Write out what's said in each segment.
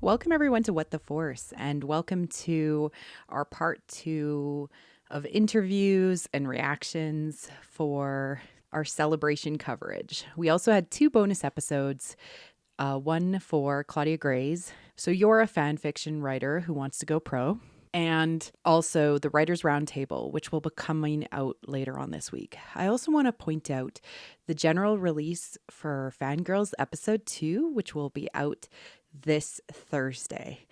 Welcome, everyone, to What the Force, and welcome to our part 2 of interviews and reactions for our celebration coverage. We also had 2 bonus episodes, one for Claudia Gray's, so you're a fan fiction writer who wants to go pro, and also the Writers Roundtable, which will be coming out later on this week. I also want to point out the general release for Fangirls Episode 2, which will be out this Thursday.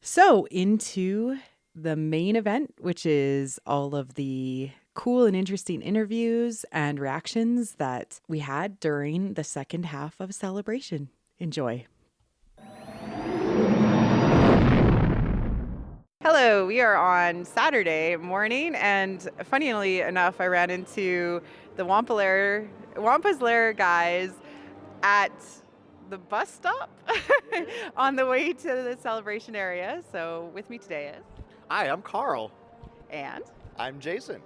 So into the main event, which is all of the cool and interesting interviews and reactions that we had during the second half of Celebration. Enjoy. Hello, we are on Saturday morning, and funnily enough, I ran into the Wampa's Lair guys at the bus stop on the way to the celebration area. So with me today is... Hi, I'm Carl. And? I'm Jason.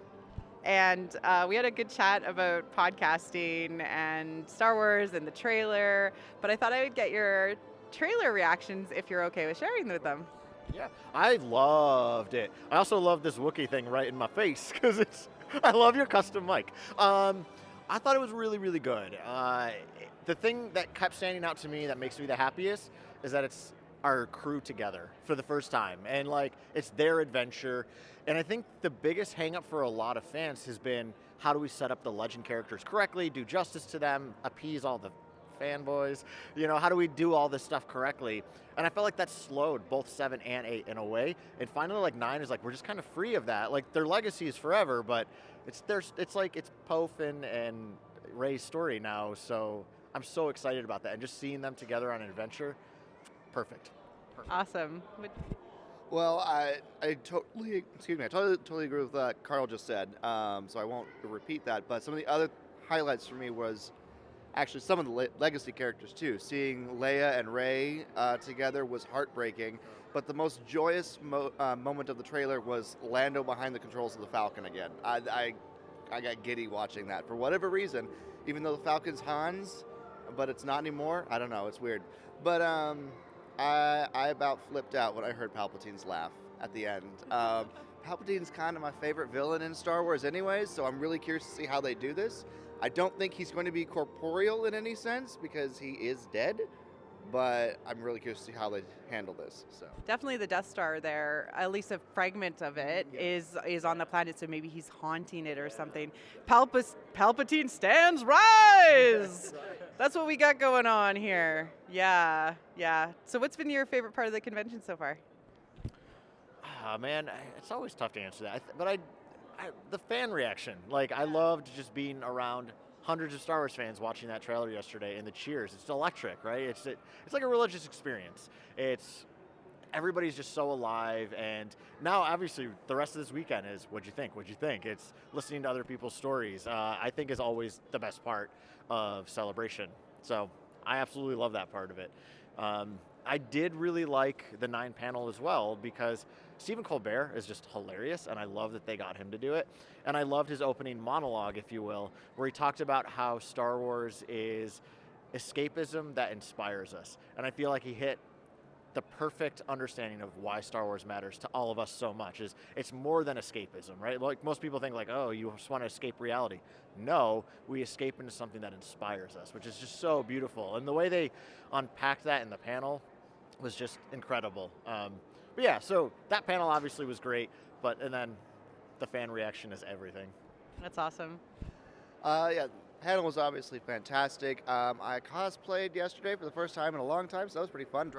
And we had a good chat about podcasting and Star Wars and the trailer, but I thought I would get your trailer reactions if you're okay with sharing with them. Yeah, I loved it. I also love this Wookiee thing right in my face because I love your custom mic. I thought it was really, really good. The thing that kept standing out to me that makes me the happiest is that it's our crew together for the first time, and like it's their adventure. And I think the biggest hang up for a lot of fans has been, how do we set up the legend characters correctly, do justice to them, appease all the fanboys, how do we do all this stuff correctly? And I felt like that slowed both 7 and 8 in a way, and finally like 9 is like, we're just kind of free of that. Like their legacy is forever, but it's Poe, Finn, and Rey's story now, so I'm so excited about that, and just seeing them together on an adventure, perfect. Awesome. Well, I totally agree with what Carl just said, so I won't repeat that, but some of the other highlights for me was actually some of the legacy characters too. Seeing Leia and Rey together was heartbreaking, but the most joyous moment of the trailer was Lando behind the controls of the Falcon again. I got giddy watching that for whatever reason, even though the Falcon's Han's, but it's not anymore. I don't know, it's weird. But I about flipped out when I heard Palpatine's laugh at the end. Palpatine's kind of my favorite villain in Star Wars anyways, so I'm really curious to see how they do this. I don't think he's going to be corporeal in any sense because he is dead, but I'm really curious to see how they handle this. So Definitely the Death Star there, at least a fragment of it, is on the planet, so maybe he's haunting it or something. Palpatine stands rise! That's what we got going on here. Yeah. So what's been your favorite part of the convention so far? Man, it's always tough to answer that, but the fan reaction. Like, I loved just being around hundreds of Star Wars fans watching that trailer yesterday, and the cheers. It's electric, right? It's like a religious experience. Everybody's just so alive, and now obviously the rest of this weekend is what'd you think? It's listening to other people's stories. I think is always the best part of Celebration. So I absolutely love that part of it. I did really like the 9 panel as well, because Stephen Colbert is just hilarious, and I love that they got him to do it. And I loved his opening monologue, if you will, where he talked about how Star Wars is escapism that inspires us. And I feel like he hit the perfect understanding of why Star Wars matters to all of us so much. It's more than escapism, right? Like most people think like, oh, you just want to escape reality. No, we escape into something that inspires us, which is just so beautiful. And the way they unpacked that in the panel was just incredible. But yeah, so that panel obviously was great, and then the fan reaction is everything. That's awesome. Yeah, panel was obviously fantastic. I cosplayed yesterday for the first time in a long time, so that was pretty fun.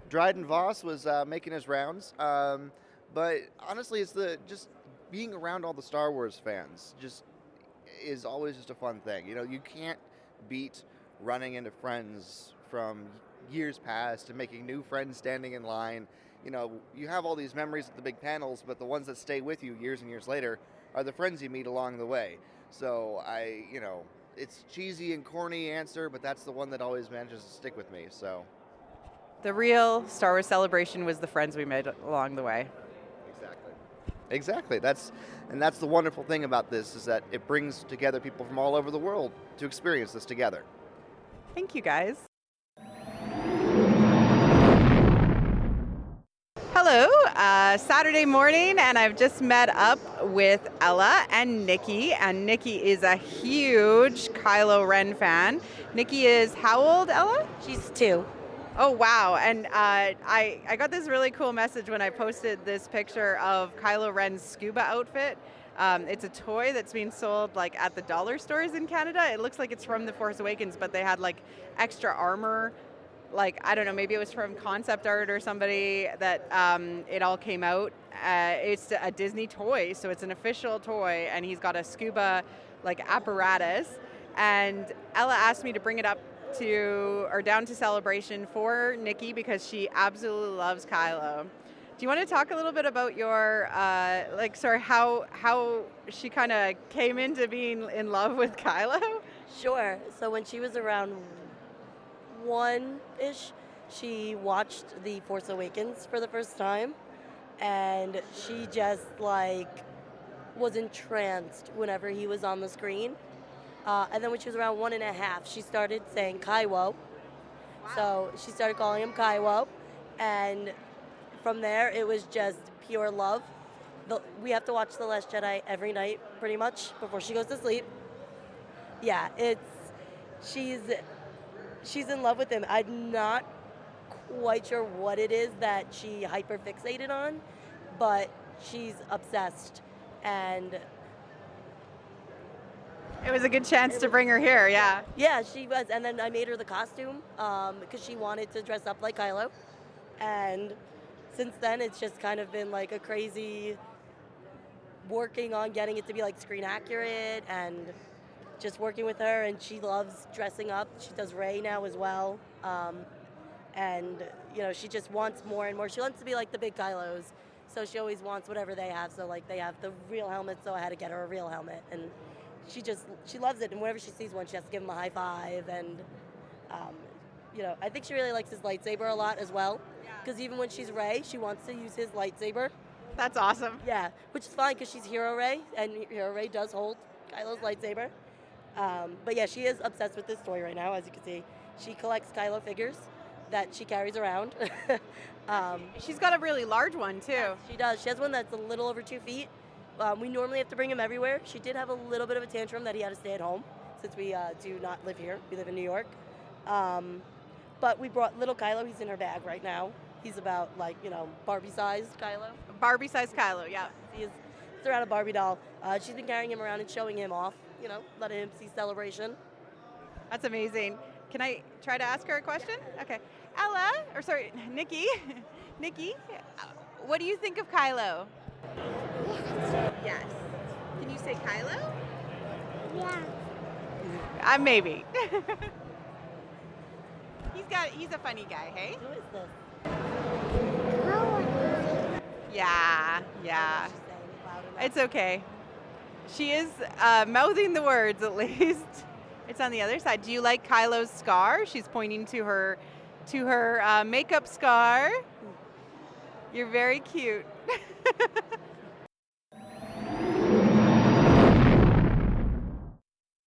Dryden Voss was making his rounds. But honestly, it's just being around all the Star Wars fans just is always just a fun thing. You can't beat running into friends from years past and making new friends standing in line. You have all these memories at the big panels, but the ones that stay with you years and years later are the friends you meet along the way. So it's cheesy and corny answer, but that's the one that always manages to stick with me. So The real Star Wars Celebration was the friends we made along the way. Exactly. That's the wonderful thing about this, is that it brings together people from all over the world to experience this together. Thank you, guys. Hello, Saturday morning, and I've just met up with Ella and Nicky, and Nicky is a huge Kylo Ren fan. Nicky is how old, Ella? She's 2. Oh, wow. And I got this really cool message when I posted this picture of Kylo Ren's scuba outfit. It's a toy that's being sold like at the dollar stores in Canada. It looks like it's from The Force Awakens, but they had like extra armor. Like, I don't know, maybe it was from concept art or somebody that it all came out. It's a Disney toy, so it's an official toy, and he's got a scuba like apparatus. And Ella asked me to bring it up down to Celebration for Nicky because she absolutely loves Kylo. Do you want to talk a little bit about your, how she kind of came into being in love with Kylo? Sure. So when she was around 1-ish, she watched The Force Awakens for the first time, and she just was entranced whenever he was on the screen. And then when she was around 1.5, she started saying Kylo. Wow. So she started calling him Kylo, and from there it was just pure love. We have to watch The Last Jedi every night, pretty much, before she goes to sleep. Yeah, she's in love with him. I'm not quite sure what it is that she hyper fixated on, but she's obsessed. And it was a good chance to bring her here, yeah. Yeah, she was. And then I made her the costume because she wanted to dress up like Kylo. And since then, it's just kind of been like a crazy working on getting it to be like screen accurate and just working with her, and she loves dressing up. She does Rey now as well. And, she just wants more and more. She wants to be like the big Kylos. So she always wants whatever they have. So, they have the real helmet, so I had to get her a real helmet. And she loves it. And whenever she sees one, she has to give him a high five. And, I think she really likes his lightsaber a lot as well. Because even when she's Rey, she wants to use his lightsaber. That's awesome. Yeah, which is fine because she's Hero Rey, and Hero Rey does hold Kylo's lightsaber. But yeah, she is obsessed with this toy right now, as you can see. She collects Kylo figures that she carries around. She's got a really large one, too. Yeah, she does. She has one that's a little over 2 feet. We normally have to bring him everywhere. She did have a little bit of a tantrum that he had to stay at home since we do not live here. We live in New York. But we brought little Kylo. He's in her bag right now. He's about, Barbie-sized Kylo. Barbie-sized Kylo, yeah. He's around a Barbie doll. She's been carrying him around and showing him off. Letting him see Celebration. That's amazing. Can I try to ask her a question? Okay. Nicky. Nicky, what do you think of Kylo? Yes. Can you say Kylo? Yeah. Maybe. He's a funny guy, hey? Who is this? Yeah. She's saying it loud enough. It's okay. She is mouthing the words, at least. It's on the other side. Do you like Kylo's scar? She's pointing to her makeup scar. You're very cute.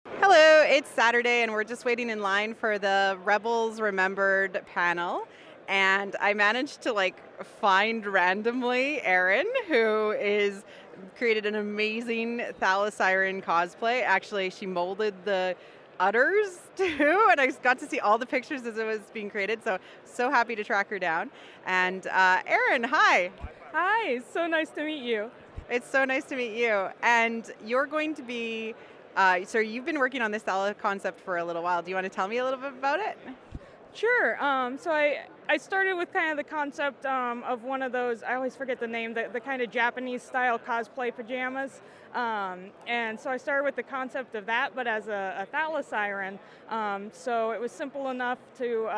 Hello, it's Saturday, and we're just waiting in line for the Rebels Remembered panel. And I managed to find randomly Erin, who is created an amazing Thalasiren cosplay. Actually, she molded the udders too, and I got to see all the pictures as it was being created. So happy to track her down. And Erin, hi. Hi, it's so nice to meet you. It's so nice to meet you. And you're going to be, so you've been working on this Thala concept for a little while. Do you want to tell me a little bit about it? Sure. So I started with kind of the concept of one of those, I always forget the name, the kind of Japanese style cosplay pajamas. And so I started with the concept of that, but as a Thalasiren. So it was simple enough to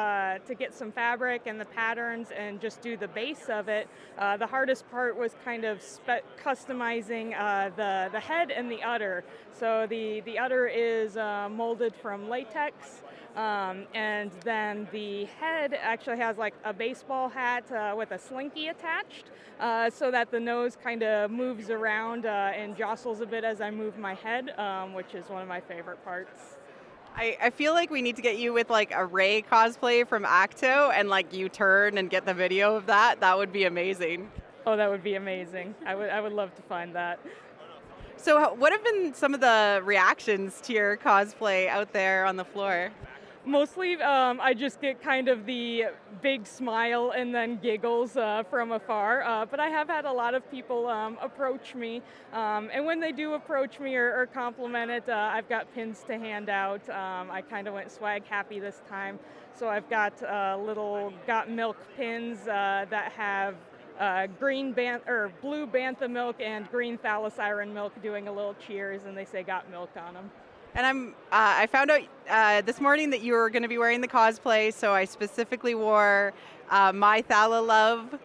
get some fabric and the patterns and just do the base of it. The hardest part was kind of customizing the head and the udder. So the udder is molded from latex. And then the head actually has a baseball hat with a slinky attached so that the nose kind of moves around and jostles a bit as I move my head, which is one of my favorite parts. I feel like we need to get you with like a Rey cosplay from Acto and like you turn and get the video of that. That would be amazing. Oh, that would be amazing. I would love to find that. So what have been some of the reactions to your cosplay out there on the floor? Mostly, I just get kind of the big smile and then giggles from afar. But I have had a lot of people approach me, and when they do approach me or compliment it, I've got pins to hand out. I kind of went swag happy this time, so I've got little Got Milk pins that have blue bantha milk and green thalasiren milk doing a little cheers, and they say "Got Milk" on them. And I found out this morning that you were going to be wearing the cosplay, so I specifically wore my Thala Love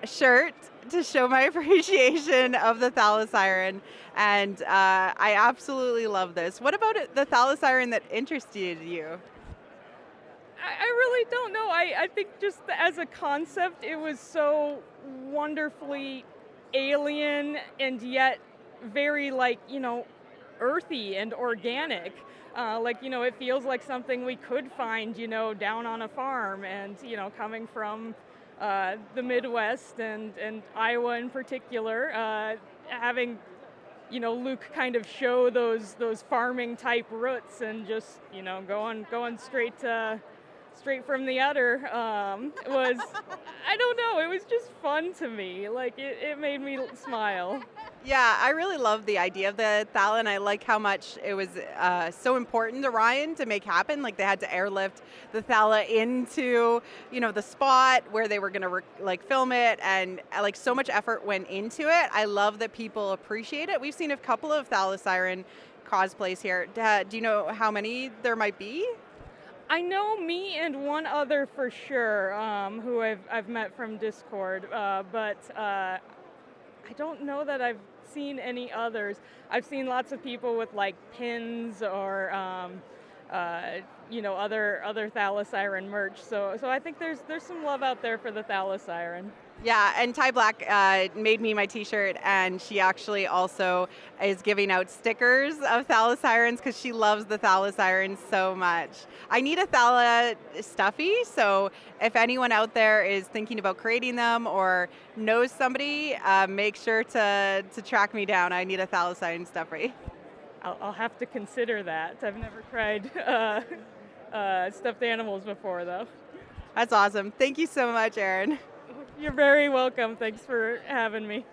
shirt to show my appreciation of the thalasiren, and I absolutely love this. What about the thalasiren that interested you? I really don't know. I think just as a concept, it was so wonderfully alien and yet very earthy and organic. It feels like something we could find, down on a farm and, coming from the Midwest and Iowa in particular, having, Luke kind of show those farming type roots and just, going straight from the udder was, I don't know, it was just fun to me. Like, it made me smile. Yeah, I really love the idea of the Thala, and I like how much it was so important to Ryan to make happen. Like, they had to airlift the Thala into, the spot where they were going to film it, and like so much effort went into it. I love that people appreciate it. We've seen a couple of thalasiren cosplays here. Do you know how many there might be? I know me and one other for sure, who I've met from Discord, but I don't know that I've seen any others. I've seen lots of people with like pins or other thalasiren merch. So I think there's some love out there for the thalasiren. Yeah, and Ty Black made me my t-shirt, and she actually also is giving out stickers of thalasirens because she loves the thalasirens so much. I need a Thala stuffy, so if anyone out there is thinking about creating them or knows somebody, make sure to track me down. I need a thalasiren stuffy. I'll have to consider that. I've never tried stuffed animals before, though. That's awesome. Thank you so much, Erin. You're very welcome. Thanks for having me.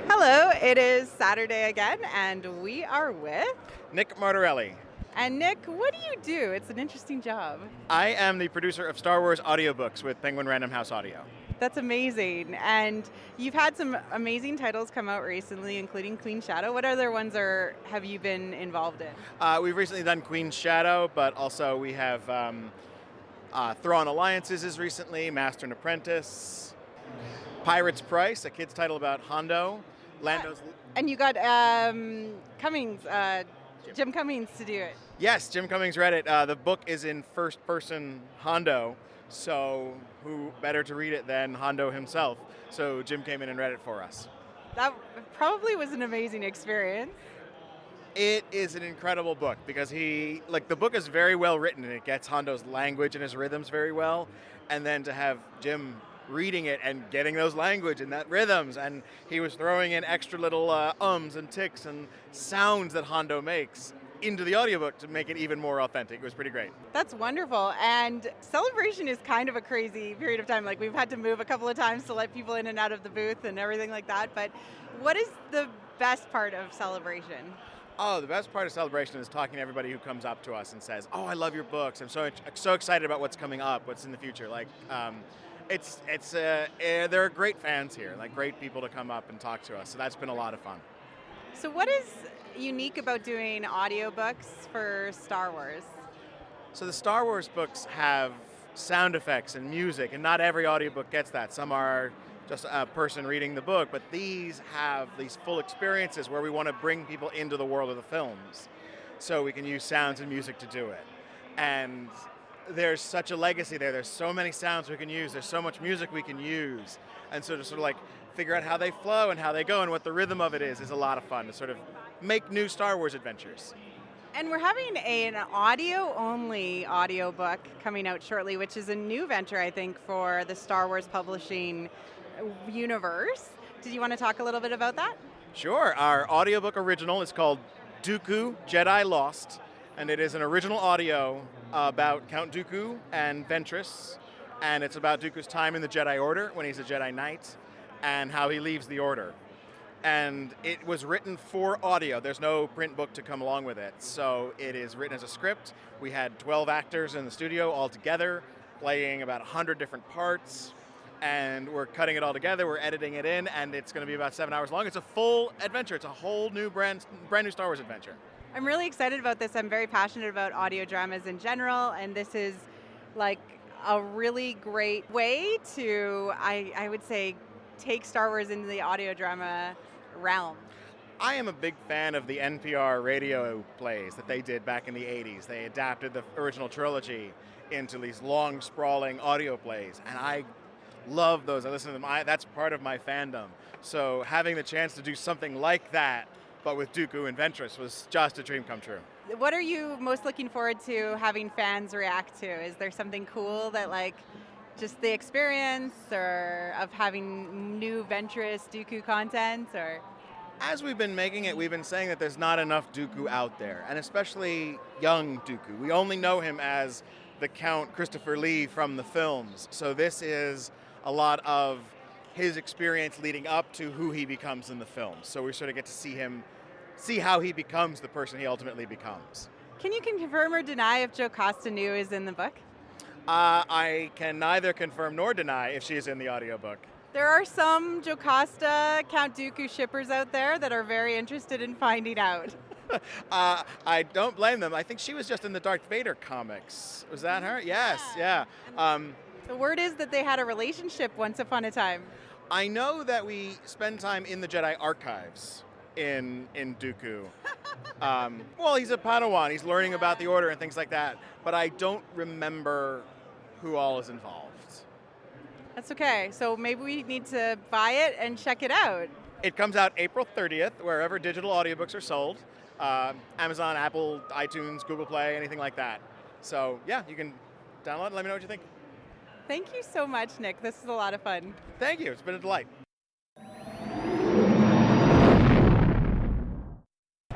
Hello, it is Saturday again, and we are with Nick Martorelli. And Nick, what do you do? It's an interesting job. I am the producer of Star Wars audiobooks with Penguin Random House Audio. That's amazing. And you've had some amazing titles come out recently, including Queen Shadow. What other ones have you been involved in? We've recently done Queen Shadow, but also we have Thrawn Alliances is recently, Master and Apprentice, Pirate's Price, a kid's title about Hondo, Lando's... And you got Cummings, Jim Cummings to do it. Yes, Jim Cummings read it. The book is in first person Hondo, so who better to read it than Hondo himself? So Jim came in and read it for us. That probably was an amazing experience. It is an incredible book because the book is very well written and it gets Hondo's language and his rhythms very well. And then to have Jim reading it and getting those language and that rhythms, and he was throwing in extra little ums and ticks and sounds that Hondo makes into the audiobook to make it even more authentic. It was pretty great. That's wonderful. And Celebration is kind of a crazy period of time. Like, we've had to move a couple of times to let people in and out of the booth and everything like that. But what is the best part of Celebration? Oh, the best part of Celebration is talking to everybody who comes up to us and says, "Oh, I love your books. I'm so excited about what's coming up, what's in the future." Like, there are great fans here, like great people to come up and talk to us. So that's been a lot of fun. So what is unique about doing audiobooks for Star Wars? So the Star Wars books have sound effects and music, and not every audiobook gets that. Some are just a person reading the book, but these have these full experiences where we want to bring people into the world of the films. So we can use sounds and music to do it. And there's such a legacy there. There's so many sounds we can use. There's so much music we can use. And so to sort of like figure out how they flow and how they go and what the rhythm of it is a lot of fun to sort of make new Star Wars adventures. And we're having an audio-only audiobook coming out shortly, which is a new venture, I think, for the Star Wars publishing universe. Did you want to talk a little bit about that? Sure. Our audiobook original is called Dooku, Jedi Lost, and it is an original audio about Count Dooku and Ventress, and it's about Dooku's time in the Jedi Order when he's a Jedi Knight, and how he leaves the Order. And it was written for audio. There's no print book to come along with it. So it is written as a script. We had 12 actors in the studio all together, playing about 100 different parts. And we're cutting it all together, we're editing it in, and it's going to be about 7 hours long. It's a full adventure. It's a whole new brand new Star Wars adventure. I'm really excited about this. I'm very passionate about audio dramas in general, and this is like a really great way to, I would say, take Star Wars into the audio drama realm. I am a big fan of the NPR radio plays that they did back in the 80s. They adapted the original trilogy into these long, sprawling audio plays, and I love those. I listen to them. That's part of my fandom. So having the chance to do something like that, but with Dooku and Ventress, was just a dream come true. What are you most looking forward to having fans react to? Is there something cool that, like, just the experience or of having new Ventress Dooku content? Or as we've been making it, we've been saying that there's not enough Dooku out there, and especially young Dooku. We only know him as the Count Christopher Lee from the films. So this is a lot of his experience leading up to who he becomes in the films. So we sort of get to see how he becomes the person he ultimately becomes. Can you confirm or deny if Jocasta Nu is in the book? I can neither confirm nor deny if she is in the audiobook. There are some Jocasta Count Dooku shippers out there that are very interested in finding out. I don't blame them. I think she was just in the Darth Vader comics. Was that her? Yes, yeah. The word is that they had a relationship once upon a time. I know that we spend time in the Jedi archives in Dooku. Well, he's a Padawan. He's learning about the Order and things like that. But I don't remember who all is involved. That's okay. So maybe we need to buy it and check it out. It comes out April 30th, wherever digital audiobooks are sold. Amazon, Apple, iTunes, Google Play, anything like that. So yeah, you can download it. Let me know what you think. Thank you so much, Nick. This is a lot of fun. Thank you. It's been a delight.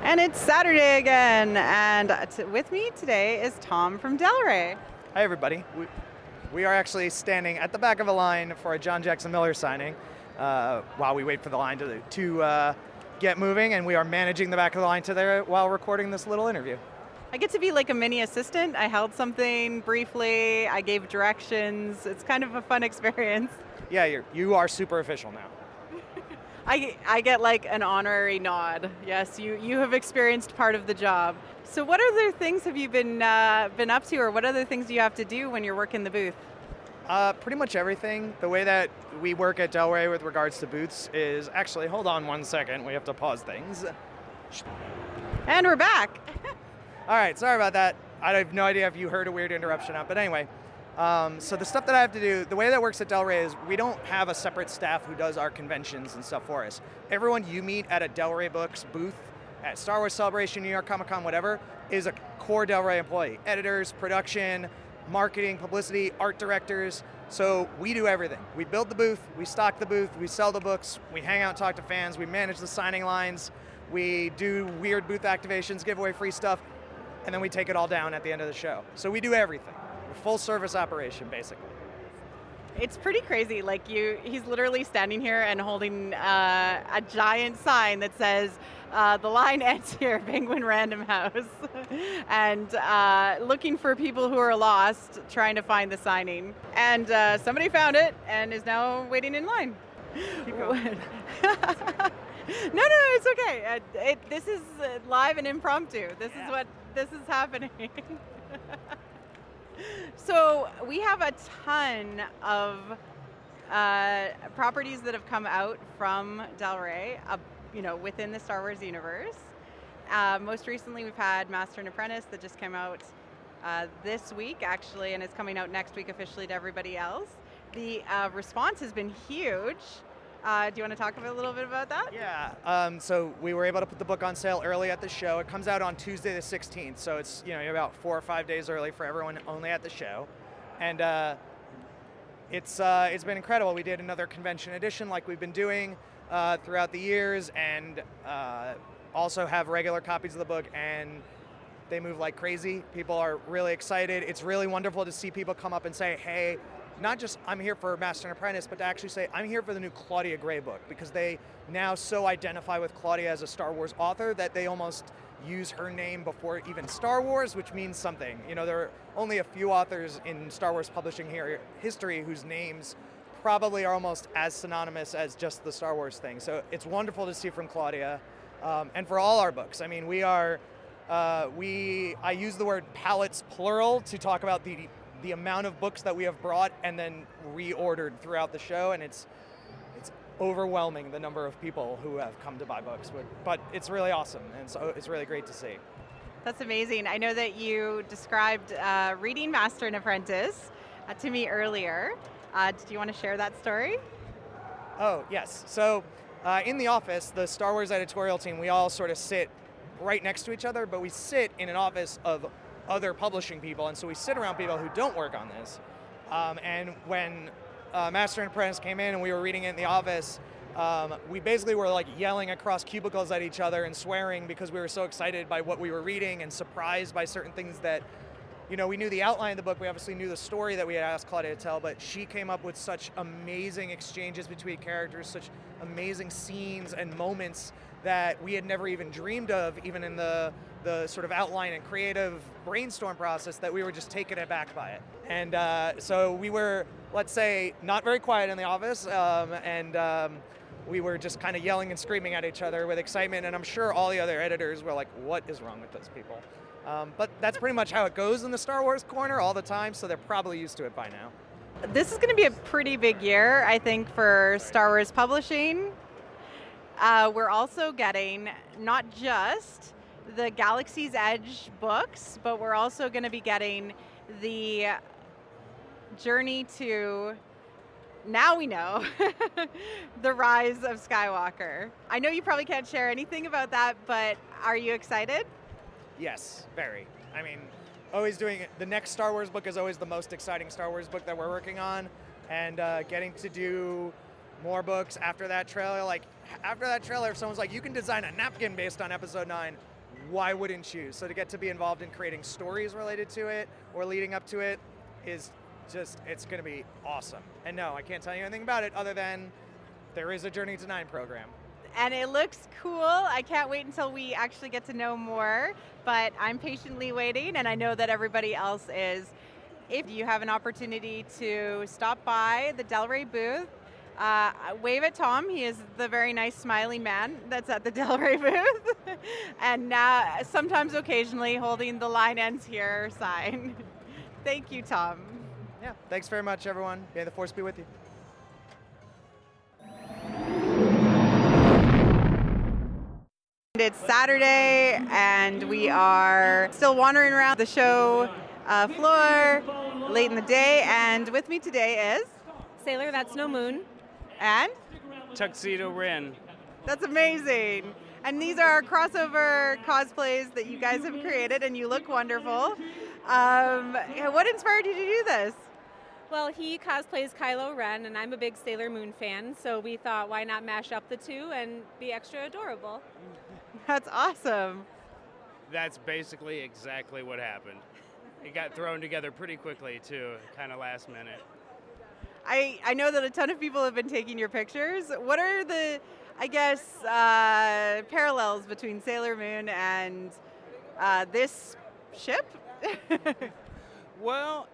And it's Saturday again, and with me today is Tom from Delray. Hi, everybody. We are actually standing at the back of a line for a John Jackson Miller signing while we wait for the line to get moving, and we are managing the back of the line to there while recording this little interview. I get to be like a mini assistant. I held something briefly. I gave directions. It's kind of a fun experience. Yeah, you are super official now. I get like an honorary nod. Yes, you have experienced part of the job. So what other things have you been up to, or what other things do you have to do when you're working the booth? Pretty much everything. The way that we work at Delray with regards to booths is actually, hold on 1 second, we have to pause things. And we're back. All right, sorry about that. I have no idea if you heard a weird interruption up, but anyway. So the stuff that I have to do, the way that works at Delray is we don't have a separate staff who does our conventions and stuff for us. Everyone you meet at a Delray Books booth, at Star Wars Celebration, New York Comic Con, whatever, is a core Delray employee. Editors, production, marketing, publicity, art directors. So we do everything. We build the booth, we stock the booth, we sell the books, we hang out and talk to fans, we manage the signing lines, we do weird booth activations, give away free stuff, and then we take it all down at the end of the show. So we do everything. We're a full service operation, basically. It's pretty crazy. Like he's literally standing here and holding a giant sign that says, the line ends here, Penguin Random House, and looking for people who are lost, trying to find the signing. And somebody found it and is now waiting in line. Keep going. No, it's okay. This is live and impromptu. This is happening. So we have a ton of properties that have come out from Delray, within the Star Wars universe. Most recently, we've had Master and Apprentice that just came out this week, actually, and is coming out next week officially to everybody else. The response has been huge. Do you want to talk a little bit about that? Yeah. So we were able to put the book on sale early at the show. It comes out on Tuesday the 16th, so it's about 4 or 5 days early for everyone only at the show, and it's been incredible. We did another convention edition like we've been doing throughout the years, and also have regular copies of the book, and they move like crazy. People are really excited. It's really wonderful to see people come up and say, hey, not just I'm here for Master and Apprentice, but to actually say I'm here for the new Claudia Gray book, because they now so identify with Claudia as a Star Wars author that they almost use her name before even Star Wars, which means something. There are only a few authors in Star Wars publishing history whose names probably are almost as synonymous as just the Star Wars thing. So it's wonderful to see from Claudia, and for all our books. I mean, I use the word palettes plural to talk about the amount of books that we have brought and then reordered throughout the show, and it's overwhelming the number of people who have come to buy books, but it's really awesome, and so it's really great to see. That's amazing. I know that you described reading Master and Apprentice to me earlier. Do you want to share that story? Oh, yes. So in the office, the Star Wars editorial team, we all sort of sit right next to each other, but we sit in an office of other publishing people, and so we sit around people who don't work on this. And when Master and Apprentice came in and we were reading it in the office, we basically were like yelling across cubicles at each other and swearing because we were so excited by what we were reading and surprised by certain things that, we knew the outline of the book, we obviously knew the story that we had asked Claudia to tell, but she came up with such amazing exchanges between characters, such amazing scenes and moments that we had never even dreamed of, even in the sort of outline and creative brainstorm process, that we were just taken aback by it. And so we were, let's say, not very quiet in the office, and we were just kind of yelling and screaming at each other with excitement, and I'm sure all the other editors were like, what is wrong with those people? But that's pretty much how it goes in the Star Wars corner all the time, so they're probably used to it by now. This is going to be a pretty big year, I think, for Star Wars publishing. We're also getting not just the Galaxy's Edge books, but we're also going to be getting the journey to, now we know, the Rise of Skywalker. I know you probably can't share anything about that, but are you excited? Yes, very. I mean, always doing it. The next Star Wars book is always the most exciting Star Wars book that we're working on, and getting to do more books after that trailer. If someone's like, you can design a napkin based on Episode 9, why wouldn't you? So to get to be involved in creating stories related to it or leading up to it is just, it's going to be awesome. And no, I can't tell you anything about it other than there is a Journey to 9 program. And it looks cool. I can't wait until we actually get to know more, but I'm patiently waiting, and I know that everybody else is. If you have an opportunity to stop by the Del Rey booth, wave at Tom. He is the very nice smiley man that's at the Del Rey booth. And now, sometimes occasionally holding the line ends here sign. Thank you, Tom. Yeah, thanks very much, everyone. May the Force be with you. It's Saturday, and we are still wandering around the show floor late in the day, and with me today is Sailor, that's no moon. And Tuxedo Ren. That's amazing. And these are our crossover cosplays that you guys have created, and you look wonderful. What inspired you to do this? Well, he cosplays Kylo Ren, and I'm a big Sailor Moon fan, so we thought, why not mash up the two and be extra adorable? That's awesome. That's basically exactly what happened. It got thrown together pretty quickly, too, kind of last minute. I know that a ton of people have been taking your pictures. What are the, parallels between Sailor Moon and this ship? Well,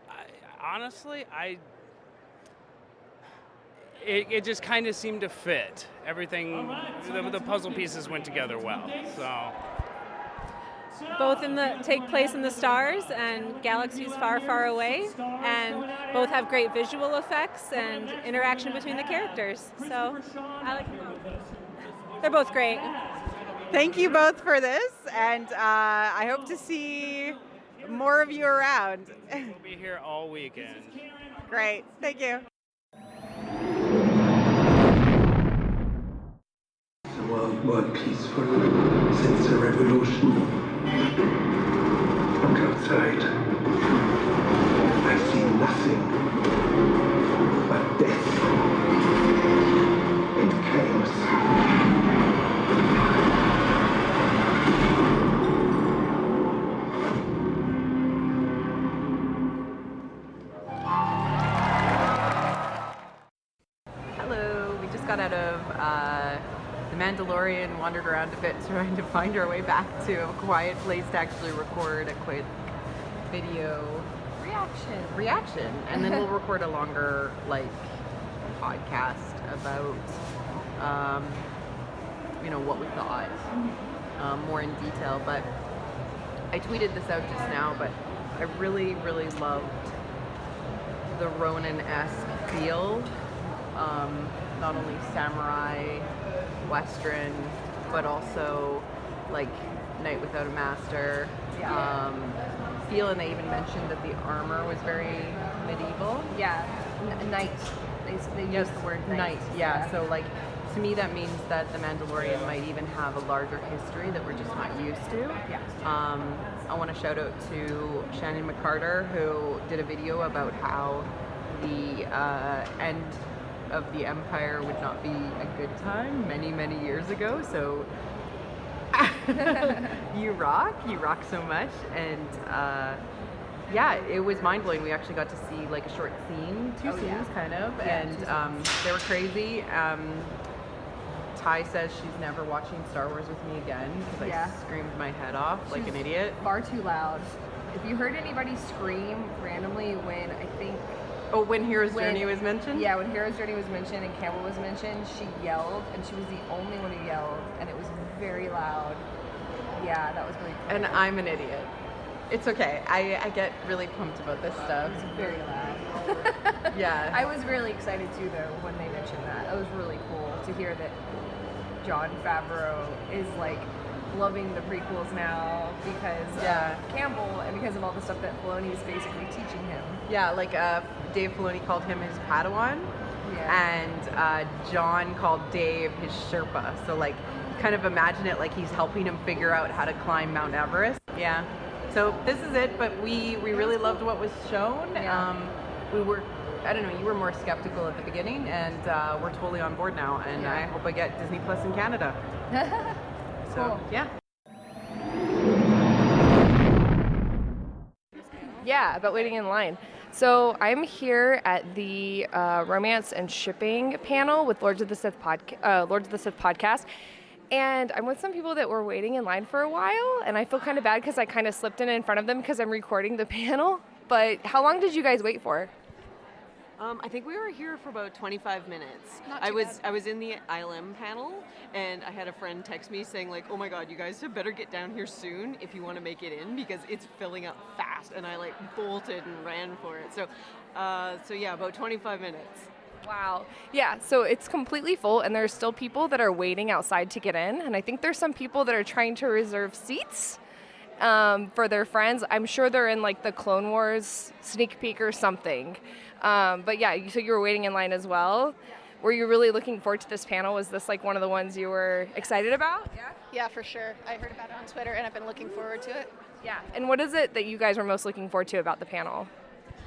honestly, it just kind of seemed to fit. Everything, the puzzle pieces went together well. So Both take place in the stars and galaxies far, far away, and both have great visual effects and interaction between the characters. So I like them both. They're both great. Thank you both for this, and I hope to see more of you around. we'll be here all weekend. Great. Thank you. world more peaceful since the revolution. Look outside. I see nothing but death and chaos. Hello, we just got out of The Mandalorian, wandered around a bit trying to find our way back to a quiet place to actually record a quick video reaction, and then we'll record a longer podcast about what we thought more in detail. But I tweeted this out just now, but I really loved the Ronin-esque feel, not only samurai western but also like Knight Without a Master feel, and they even mentioned that the armor was very medieval. Knight. They use the word knight. So to me that means that the Mandalorian might even have a larger history that we're just not used to. I want to shout out to Shannon McCarter, who did a video about how the end of the Empire would not be a good time many years ago. So you rock so much. And it was mind-blowing. We actually got to see a short scene, two scenes kind of, and they were crazy. Ty says she's never watching Star Wars with me again because I screamed my head off like an idiot. Far too loud. If you heard anybody scream randomly when when Hero's Journey was mentioned? Yeah, when Hero's Journey was mentioned and Campbell was mentioned, she yelled, and she was the only one who yelled, and it was very loud. Yeah, that was really cool. And I'm an idiot. It's okay. I get really pumped about this stuff. It was very loud. Yeah. I was really excited too, though, when they mentioned that. It was really cool to hear that Jon Favreau is loving the prequels now because of Campbell and because of all the stuff that Filoni is basically teaching him. Dave Filoni called him his Padawan, and John called Dave his Sherpa. So kind of imagine it like he's helping him figure out how to climb Mount Everest. Yeah. So this is it, but we really loved what was shown. We were, I don't know, you were more skeptical at the beginning, and we're totally on board now, and I hope I get Disney Plus in Canada. So, cool. Yeah, about waiting in line. So I'm here at the romance and shipping panel with Lords of the Sith podcast, and I'm with some people that were waiting in line for a while, and I feel kind of bad because I kind of slipped in front of them because I'm recording the panel. But how long did you guys wait for? I think we were here for about 25 minutes. I was in the ILM panel, and I had a friend text me saying oh my god, you guys had better get down here soon if you want to make it in because it's filling up fast. And I bolted and ran for it. So about 25 minutes. Wow. Yeah, so it's completely full, and there's still people that are waiting outside to get in, and I think there's some people that are trying to reserve seats for their friends. I'm sure they're in the Clone Wars sneak peek or something. But yeah, so you were waiting in line as well. Were you really looking forward to this panel? Was this one of the ones you were excited about? Yeah, for sure. I heard about it on Twitter, and I've been looking forward to it. Yeah. And what is it that you guys were most looking forward to about the panel?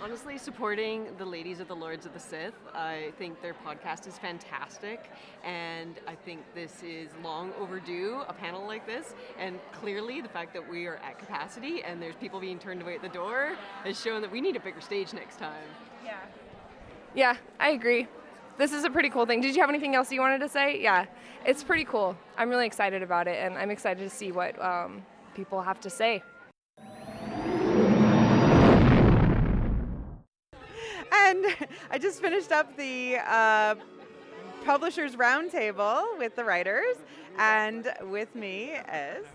Honestly, supporting the ladies of the Lords of the Sith. I think their podcast is fantastic, and I think this is long overdue, a panel like this, and clearly the fact that we are at capacity and there's people being turned away at the door has shown that we need a bigger stage next time. Yeah, I agree. This is a pretty cool thing. Did you have anything else you wanted to say? Yeah, it's pretty cool. I'm really excited about it, and I'm excited to see what people have to say. And I just finished up the Publishers Roundtable with the writers, and with me is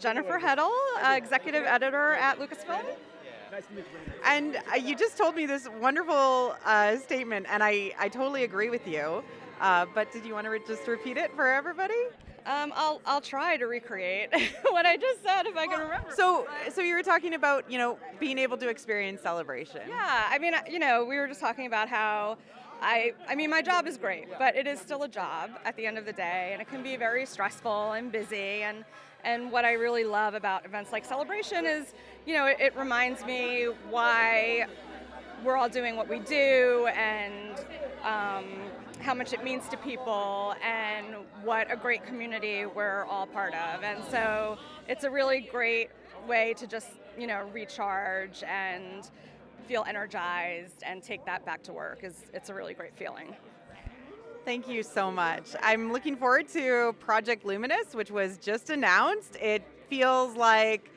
Jennifer Heddle, executive editor at Lucasfilm. And you just told me this wonderful statement, and I totally agree with you. But did you want to just repeat it for everybody? I'll try to recreate what I just said if I can remember. So you were talking about being able to experience celebration. Yeah, I mean we were just talking about how I mean, my job is great, but it is still a job at the end of the day, and it can be very stressful and busy. And what I really love about events like Celebration is, it reminds me why we're all doing what we do, and how much it means to people, and what a great community we're all part of. And so it's a really great way to just, recharge and feel energized and take that back to work. It's a really great feeling. Thank you so much. I'm looking forward to Project Luminous, which was just announced. It feels like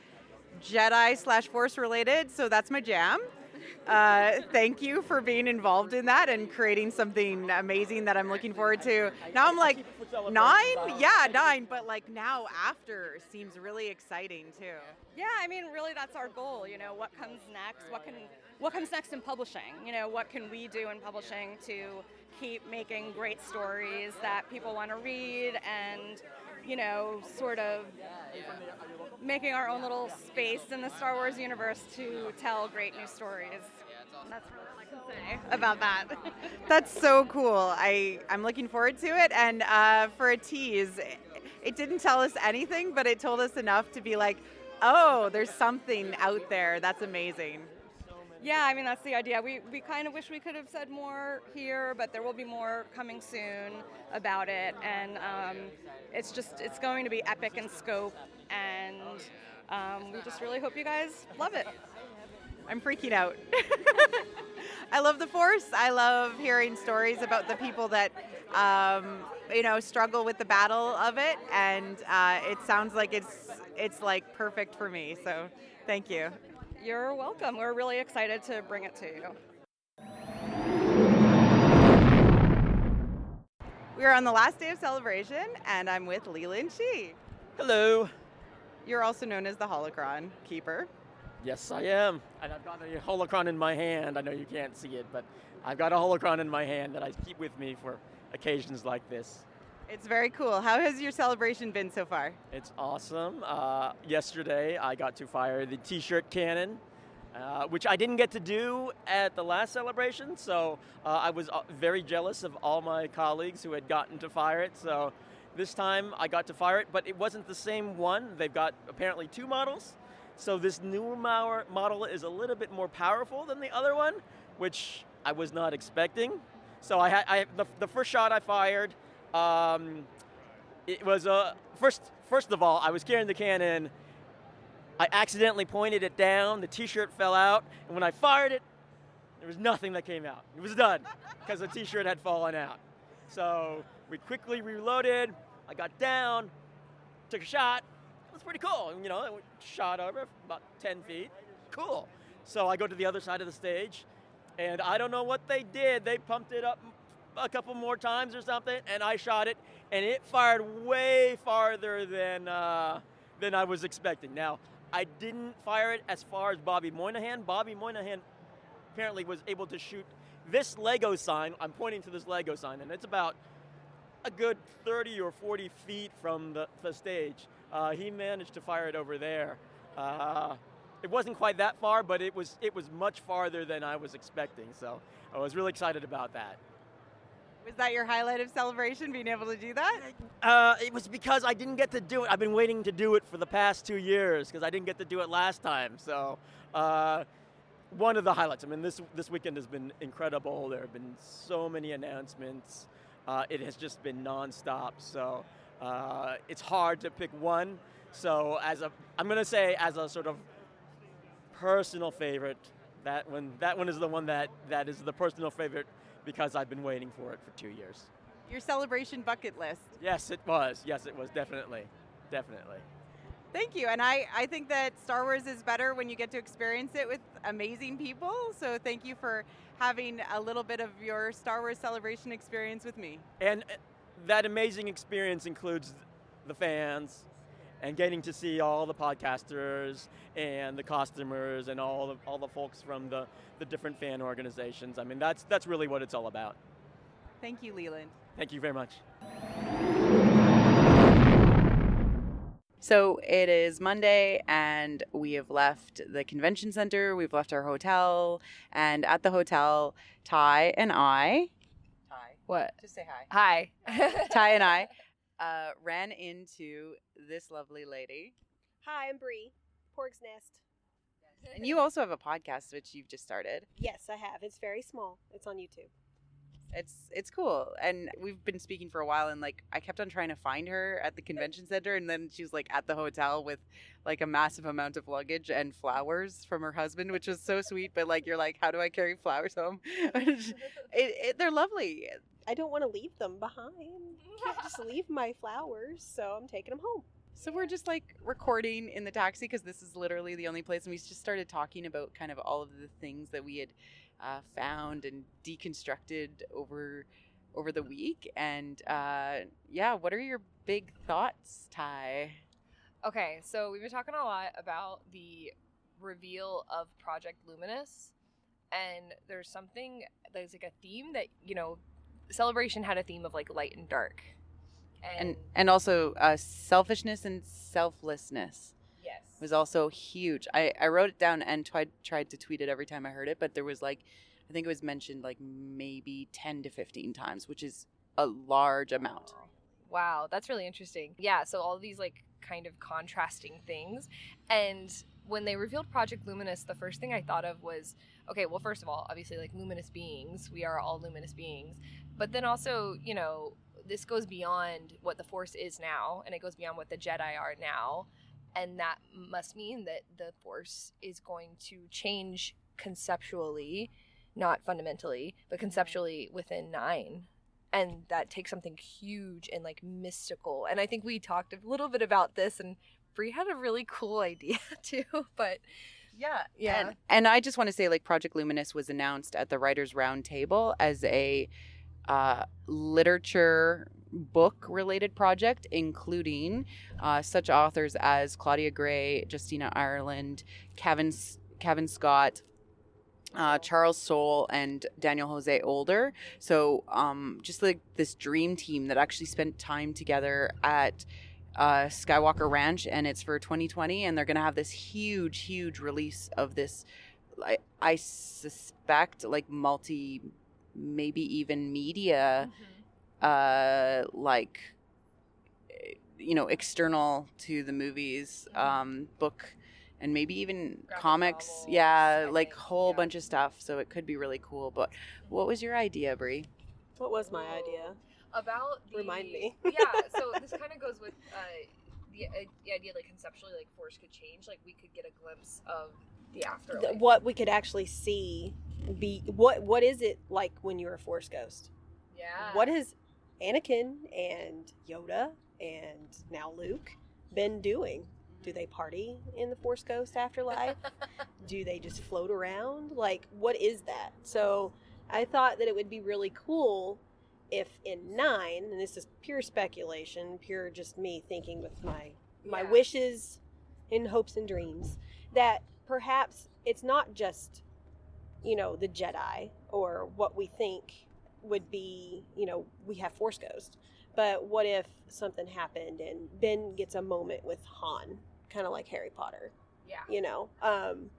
Jedi/Force related, so that's my jam. Thank you for being involved in that and creating something amazing that I'm looking forward to. Now I'm like, 9? Yeah, 9, but like now after seems really exciting too. Yeah, I mean, really that's our goal, what comes next, what comes next in publishing, what can we do in publishing to keep making great stories that people want to read, and sort of making our own little space in the Star Wars universe to tell great new stories. And that's really all I can say about that. That's so cool. I'm looking forward to it. And for a tease, it didn't tell us anything, but it told us enough to be like, oh, there's something out there. That's amazing. Yeah, I mean, that's the idea. We kind of wish we could have said more here, but there will be more coming soon about it. And it's going to be epic in scope, and we just really hope you guys love it. I'm freaking out. I love the Force. I love hearing stories about the people that, struggle with the battle of it, and it sounds like it's like perfect for me. So, thank you. You're welcome. We're really excited to bring it to you. We are on the last day of Celebration, and I'm with Leland Chee. Hello. You're also known as the Holocron Keeper. Yes, I am. And I've got a holocron in my hand. I know you can't see it, but I've got a holocron in my hand that I keep with me for occasions like this. It's very cool. How has your celebration been so far? It's awesome. Yesterday, I got to fire the T-shirt cannon, which I didn't get to do at the last celebration, so I was very jealous of all my colleagues who had gotten to fire it. So this time, I got to fire it, but it wasn't the same one. They've got apparently 2 models. So this new model is a little bit more powerful than the other one, which I was not expecting. So the first shot I fired, it was first of all, I was carrying the cannon. I accidentally pointed it down. The T-shirt fell out, and when I fired it, there was nothing that came out. It was done because the T-shirt had fallen out. So we quickly reloaded. I got down, took a shot. It was pretty cool. It shot over about 10 feet. Cool. So I go to the other side of the stage, and I don't know what they did. They pumped it up a couple more times or something, and I shot it, and it fired way farther than I was expecting. Now, I didn't fire it as far as Bobby Moynihan. Bobby Moynihan apparently was able to shoot this Lego sign. I'm pointing to this Lego sign, and it's about a good 30 or 40 feet from the stage. He managed to fire it over there. It wasn't quite that far, but it was much farther than I was expecting. So I was really excited about that. Was that your highlight of Celebration, being able to do that? It was because I didn't get to do it. I've been waiting to do it for the past 2 years because I didn't get to do it last time. So one of the highlights. I mean, this weekend has been incredible. There have been so many announcements. It has just been nonstop. So it's hard to pick one. So I'm going to say as a sort of personal favorite, that one is the one that is the personal favorite because I've been waiting for it for 2 years. Your Celebration bucket list. Yes, it was. Definitely. Thank you. And I think that Star Wars is better when you get to experience it with amazing people. So thank you for having a little bit of your Star Wars Celebration experience with me. And that amazing experience includes the fans and getting to see all the podcasters and the costumers and all the folks from the different fan organizations. I mean, that's really what it's all about. Thank you, Leland. Thank you very much. So it is Monday, and we have left the convention center. We've left our hotel, and at the hotel, Ty and I What? Just say hi. Hi. Ty and I ran into this lovely lady. Hi, I'm Bree, Porg's Nest. And you also have a podcast, which you've just started. Yes, I have. It's very small. It's on YouTube. It's cool. And we've been speaking for a while, and like I kept on trying to find her at the convention center, and then she was like at the hotel with like a massive amount of luggage and flowers from her husband, which was so sweet. But like you're like, how do I carry flowers home? They're lovely. I don't want to leave them behind. Can't just leave my flowers, so I'm taking them home. So we're just like recording in the taxi because this is literally the only place. And we just started talking about kind of all of the things that we had found and deconstructed over the week. And yeah, what are your big thoughts, Ty? Okay, so we've been talking a lot about the reveal of Project Luminous, and there's like a theme that, you know, Celebration had a theme of like light and dark. And also selfishness and selflessness. Yes. Was also huge. I wrote it down and tried to tweet it every time I heard it, but there was like, I think it was mentioned like maybe 10 to 15 times, which is a large amount. Wow, that's really interesting. Yeah, so all these like kind of contrasting things. And when they revealed Project Luminous, the first thing I thought of was, okay, well, first of all, obviously like luminous beings, we are all luminous beings. But then also, you know, this goes beyond what the Force is now, and it goes beyond what the Jedi are now. And that must mean that the Force is going to change conceptually, not fundamentally, but conceptually within 9. And that takes something huge and like mystical. And I think we talked a little bit about this, and Bree had a really cool idea too, but yeah. And I just want to say, like, Project Luminous was announced at the Writers' Round Table as a literature book related project, including such authors as Claudia Gray, Justina Ireland, Kevin Scott, Charles Soule, and Daniel Jose Older. So just like this dream team that actually spent time together at Skywalker Ranch, and it's for 2020, and they're going to have this huge release of this, I suspect, like maybe even media, like, you know, external to the movies, book, and maybe even comics. Novels, yeah, like whole bunch of stuff. So it could be really cool. But what was your idea, Bree? What was my idea? About Remind me. Yeah, so this kind of goes with the idea, like conceptually, like Force could change. Like we could get a glimpse of the afterlife. What we could actually see what is it like when you're a Force ghost? Yeah. What has Anakin and Yoda and now Luke been doing? Do they party in the Force Ghost afterlife? Do they just float around? Like, what is that? So I thought that it would be really cool if in 9, and this is pure speculation, pure just me thinking with my wishes and hopes and dreams, that perhaps it's not just, you know, the Jedi or what we think would be, you know, we have Force Ghost. But what if something happened and Ben gets a moment with Han, kind of like Harry Potter? Yeah. You know,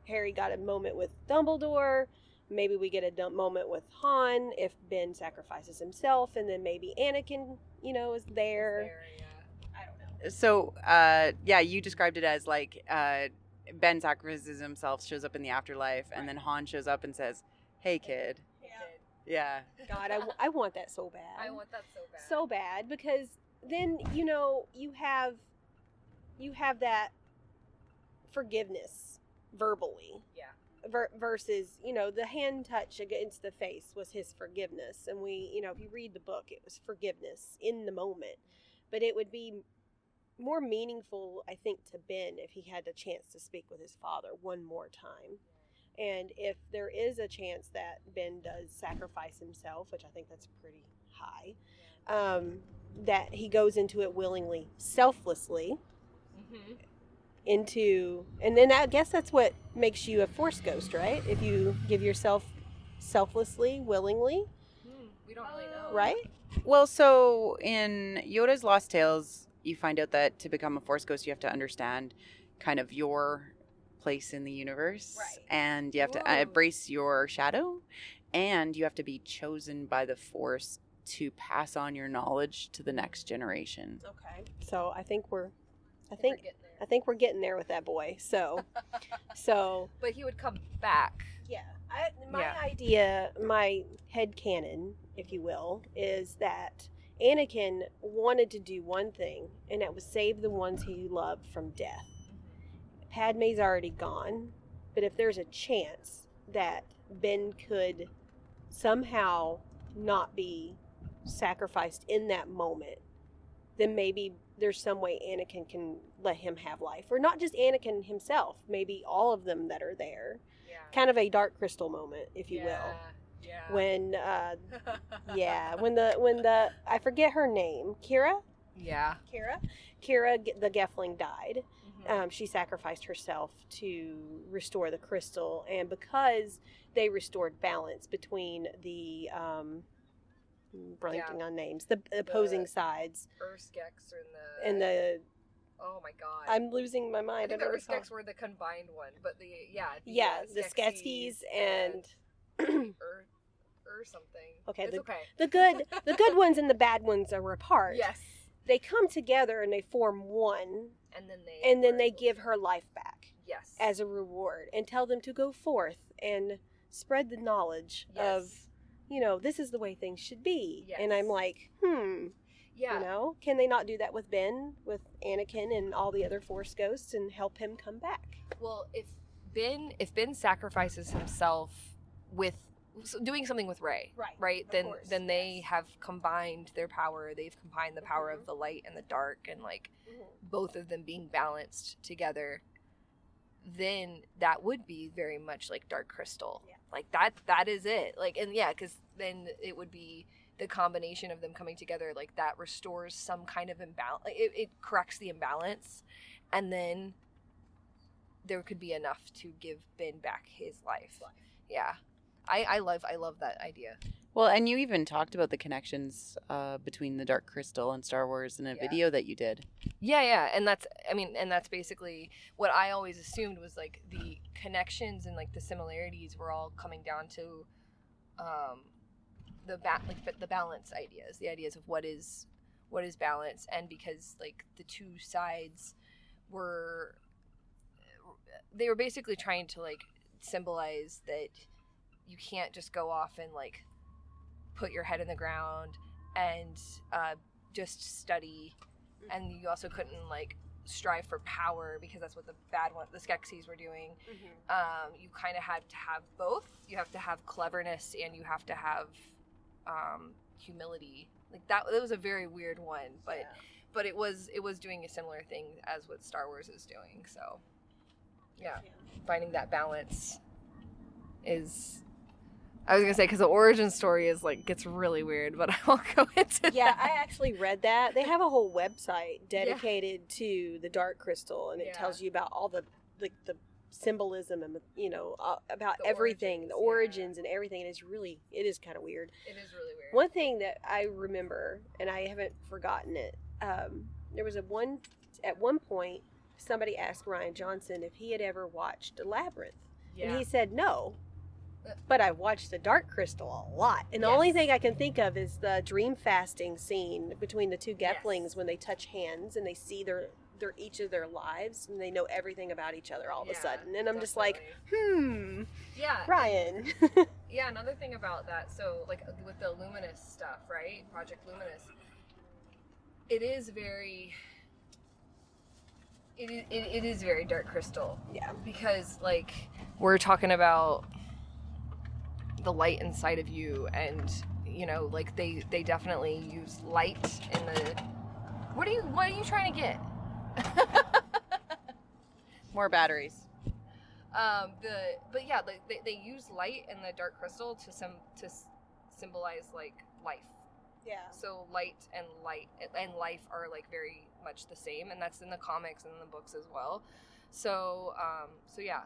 Harry got a moment with Dumbledore. Maybe we get a moment with Han if Ben sacrifices himself, and then maybe Anakin, you know, is there. I don't know. So, yeah, you described it as like Ben sacrifices himself, shows up in the afterlife, and then Han shows up and says, "Hey, kid." Yeah. God, I want that so bad. I want that so bad. So bad, because then, you know, you have that forgiveness verbally. Yeah. Versus, you know, the hand touch against the face was his forgiveness. And we, you know, if you read the book, it was forgiveness in the moment. But it would be more meaningful, I think, to Ben if he had the chance to speak with his father one more time. And if there is a chance that Ben does sacrifice himself, which I think that's pretty high, that he goes into it willingly, selflessly, and then I guess that's what makes you a Force ghost, right? If you give yourself selflessly, willingly. We don't really know. Right? Well, so in Yoda's Lost Tales, you find out that to become a Force ghost, you have to understand kind of your place in the universe. Right. And you have to embrace your shadow, and you have to be chosen by the Force to pass on your knowledge to the next generation. Okay. So I think we're getting there with that boy. So But he would come back. Yeah. My idea, my head canon, if you will, is that Anakin wanted to do one thing, and that was save the ones he loved from death. Padme's already gone, but if there's a chance that Ben could somehow not be sacrificed in that moment, then maybe there's some way Anakin can let him have life. Or not just Anakin himself, maybe all of them that are there. Yeah. Kind of a Dark Crystal moment, if you will. Yeah. When when the I forget her name, Kira, the Gelfling died. She sacrificed herself to restore the crystal, and because they restored balance between the blanking on names, the opposing sides, Urskex and the oh my god, I'm losing my mind. I think don't the recall. Urskex were the combined one, but the Skeksis and or something. Okay, it's the good ones and the bad ones are apart. Yes. They come together and they form one, and then they give her life back. Yes. As a reward, and tell them to go forth and spread the knowledge of, this is the way things should be. Yes. And I'm like, can they not do that with Ben, with Anakin and all the other Force ghosts, and help him come back? Well, if Ben sacrifices himself with doing something with Rey, right? Then they have combined their power. They've combined the power of the light and the dark, and both of them being balanced together. Then that would be very much like Dark Crystal. Yeah. Like that is it. Because then it would be the combination of them coming together. Like that restores some kind of imbalance. It corrects the imbalance, and then there could be enough to give Ben back his life. Yeah. I love that idea. Well, and you even talked about the connections between the Dark Crystal and Star Wars in a video that you did. Yeah, and that's basically what I always assumed was like the connections and like the similarities were all coming down to the balance ideas, the ideas of what is balance, and because like the two sides were basically trying to like symbolize that you can't just go off and like put your head in the ground and just study, and you also couldn't like strive for power because that's what the Skeksis were doing. You kind of had to have both. You have to have cleverness and you have to have humility. Like that was a very weird one, but it was doing a similar thing as what Star Wars is doing. So finding that balance is, I was gonna say, because the origin story is like gets really weird, but I won't go into that. I actually read that. They have a whole website dedicated to the Dark Crystal, and it tells you about all the symbolism and about everything, the origins and everything. And it is kind of weird. It is really weird. One thing that I remember, and I haven't forgotten it, there was at one point somebody asked Rian Johnson if he had ever watched Labyrinth, and he said no. But I watched the Dark Crystal a lot. And the only thing I can think of is the dream fasting scene between the two Gelflings when they touch hands and they see their each of their lives and they know everything about each other all of a sudden. And I'm just like, Ryan. Another thing about that, so like with the Luminous stuff, right? Project Luminous. It is very Dark Crystal. Yeah. Because like we're talking about the light inside of you, and like they definitely use light in the what are you trying to get? More batteries. They use light in the Dark Crystal to symbolize like life. Yeah. So light and life are like very much the same, and that's in the comics and in the books as well. So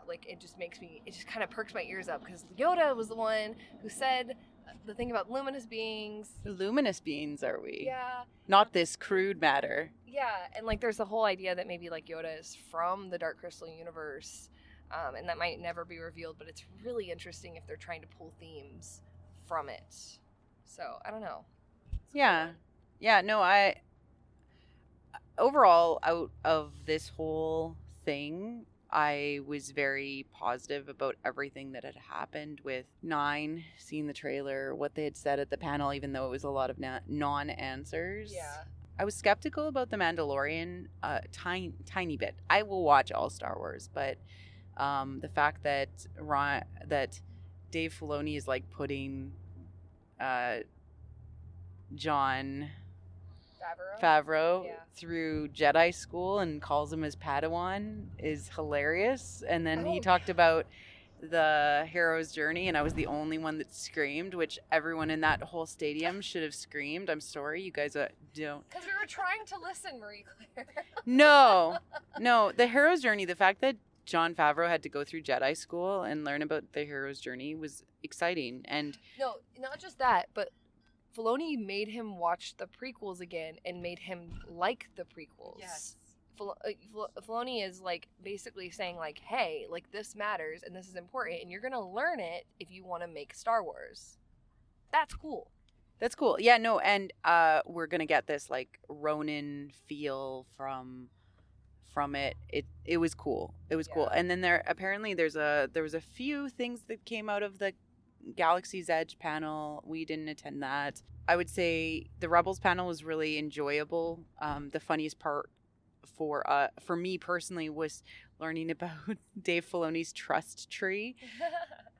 like it just kind of perks my ears up because Yoda was the one who said the thing about luminous beings. Luminous beings, are we? Yeah. Not this crude matter. Yeah, and like there's the whole idea that maybe like Yoda is from the Dark Crystal universe, and that might never be revealed, but it's really interesting if they're trying to pull themes from it. So I don't know. Yeah. Yeah, no, overall, out of this whole thing, I was very positive about everything that had happened with 9, seeing the trailer, what they had said at the panel, even though it was a lot of non-answers. Yeah. I was skeptical about The Mandalorian a tiny bit. I will watch all Star Wars, but the fact that that Dave Filoni is like putting John Favreau through Jedi school and calls him his Padawan is hilarious. And then he talked about the hero's journey, and I was the only one that screamed, which everyone in that whole stadium should have screamed. I'm sorry, you guys don't. Because we were trying to listen, Marie Claire. No, the hero's journey, the fact that Jon Favreau had to go through Jedi school and learn about the hero's journey was exciting. And No, not just that, but Filoni made him watch the prequels again and made him like the prequels. Yes. Filoni is like basically saying like, hey, like this matters and this is important and you're gonna learn it if you want to make Star Wars. That's cool. That's cool. Yeah, no, and we're gonna get this like Ronin feel from it. It was cool. It was cool. And then there was a few things that came out of the Galaxy's Edge panel. We didn't attend that. I would say the Rebels panel was really enjoyable. The funniest part for me personally was learning about Dave Filoni's trust tree.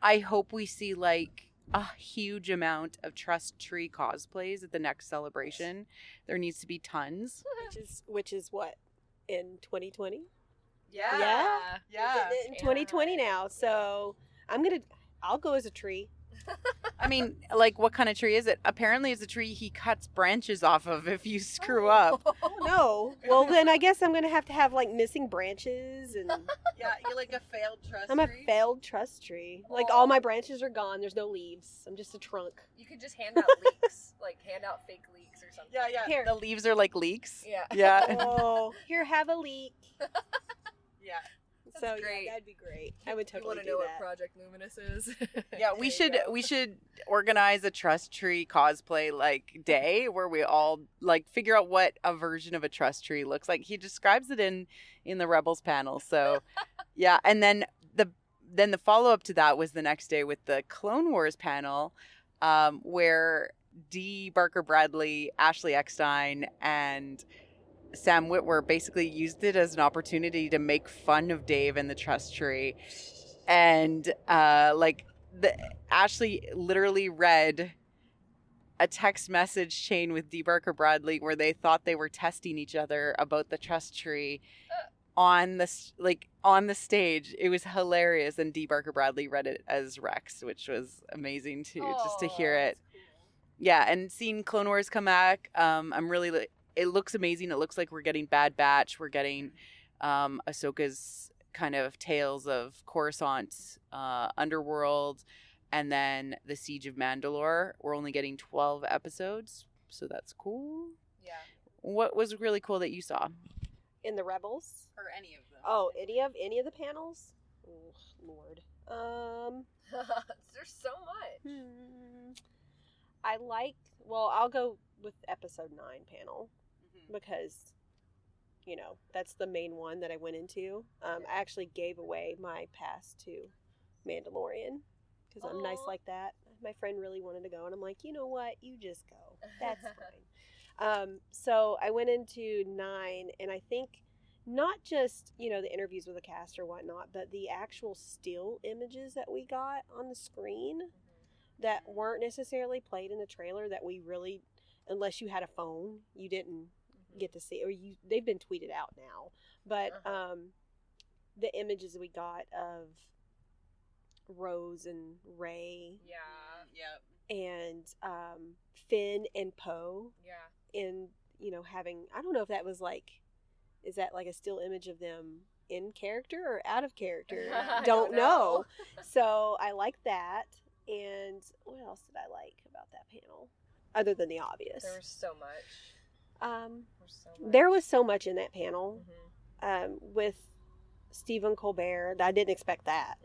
I hope we see like a huge amount of trust tree cosplays at the next celebration. There needs to be tons. Which is what, in 2020? Yeah. In 2020 now. So I'll go as a tree. I mean, like, what kind of tree is it? Apparently, it's a tree he cuts branches off of if you screw up. Oh, no. Well, then I guess I'm going to have like missing branches and. Yeah, you're like a failed trust I'm tree. a failed trust tree. Like all my branches are gone. There's no leaves. I'm just a trunk. You could just hand out leeks, like hand out fake leeks or something. Yeah. Here. The leaves are like leeks. Yeah. Yeah. Oh, here, have a leek. Yeah. So great. yeah, that'd be great. I would totally Want to do know that. what Project Luminous is? Yeah, we should organize a trust tree cosplay like day where we all like figure out what a version of a trust tree looks like. He describes it in the Rebels panel. So yeah, and then the follow up to that was the next day with the Clone Wars panel, where D. Barker Bradley, Ashley Eckstein, and Sam Witwer basically used it as an opportunity to make fun of Dave and the trust tree. And Ashley literally read a text message chain with D. Barker Bradley where they thought they were testing each other about the trust tree on the stage. It was hilarious, and D. Barker Bradley read it as Rex, which was amazing too, just to hear it. Yeah, and seeing Clone Wars come back, it looks amazing. It looks like we're getting Bad Batch. We're getting Ahsoka's kind of Tales of Coruscant, Underworld, and then the Siege of Mandalore. We're only getting 12 episodes, so that's cool. Yeah. What was really cool that you saw? In the Rebels? Or any of them. Oh, any of the panels? Oh, Lord. There's so much. I'll go with episode 9 panel because, that's the main one that I went into. I actually gave away my pass to Mandalorian because I'm nice like that. My friend really wanted to go, and I'm like, you know what? You just go. That's fine. So I went into 9, and I think not just, the interviews with the cast or whatnot, but the actual still images that we got on the screen that weren't necessarily played in the trailer that we really, unless you had a phone, you didn't get to see, or they've been tweeted out now. But the images we got of Rose and Rey, and Finn and Poe, and having, I don't know if that was is that like a still image of them in character or out of character? Don't know. So I like that. And what else did I like about that panel? Other than the obvious. There was so much. There was so much in that panel. With Stephen Colbert. I didn't expect that.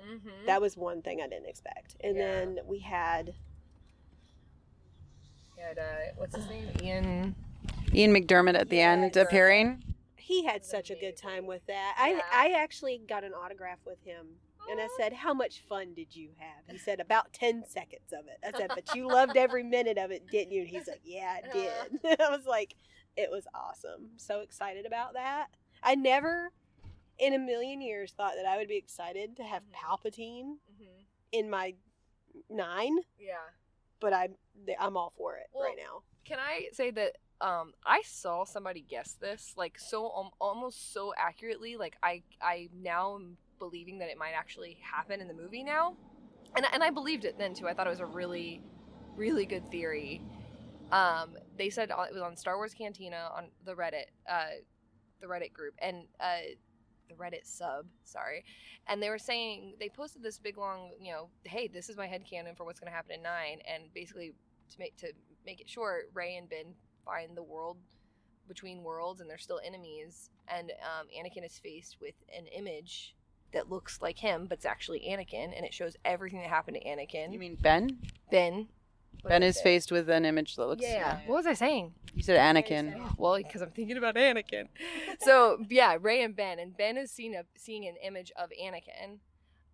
That was one thing I didn't expect. And then we had had what's his name? Ian McDermott at the end appearing. He had such a good time with that. I actually got an autograph with him. And I said, how much fun did you have? He said, about 10 seconds of it. I said, but you loved every minute of it, didn't you? And he's like, yeah, I did. I was like, it was awesome. So excited about that. I never in a million years thought that I would be excited to have Palpatine in my 9. Yeah. But I'm all for it right now. Can I say that I saw somebody guess this like almost so accurately. Like I now am believing that it might actually happen in the movie now, and I believed it then too. I thought it was a really, really good theory. They said it was on Star Wars Cantina on the Reddit group and the Reddit sub, sorry, and they were saying they posted this big long, hey, this is my headcanon for what's going to happen in 9, and basically to make it short, Rey and Ben find the world between worlds and they're still enemies, and Anakin is faced with an image that looks like him, but it's actually Anakin, and it shows everything that happened to Anakin. You mean Ben? Ben. Ben is faced with an image that looks... Yeah. What was I saying? You said Anakin. Well, because I'm thinking about Anakin. So, yeah, Rey and Ben is seeing an image of Anakin,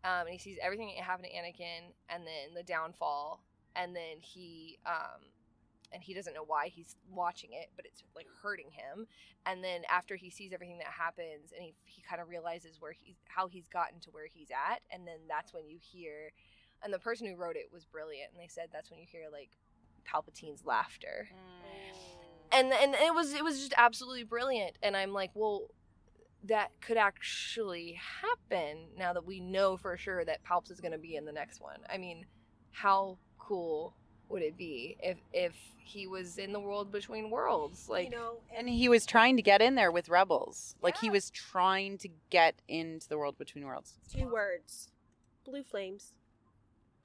and he sees everything that happened to Anakin, and then the downfall, and then he doesn't know why he's watching it, but it's like hurting him. And then after he sees everything that happens, and he kind of realizes how he's gotten to where he's at, and then that's when you hear, and the person who wrote it was brilliant, and they said that's when you hear like Palpatine's laughter, and it was just absolutely brilliant. And I'm like, well, that could actually happen now that we know for sure that Palps is going to be in the next one. I mean, how cool would it be if he was in the world between worlds, like, and he was trying to get in there with Rebels. Like he was trying to get into the world between worlds. 2 words. Blue flames.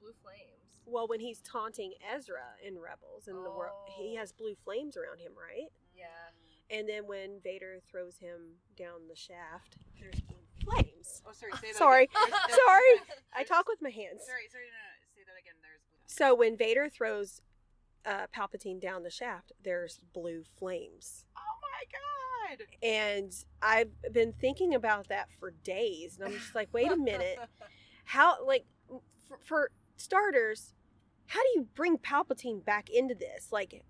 Blue flames. Well, when he's taunting Ezra in Rebels in the world, he has blue flames around him, right? Yeah. And then when Vader throws him down the shaft, there's blue flames. Oh, sorry. Say that sorry. again. Sorry. I talk with my hands. Sorry. No. Say that again. There's blue. So when Vader throws Palpatine down the shaft, there's blue flames. Oh my God! And I've been thinking about that for days, and I'm just like, wait a minute, how? Like, for starters, how do you bring Palpatine back into this? Like,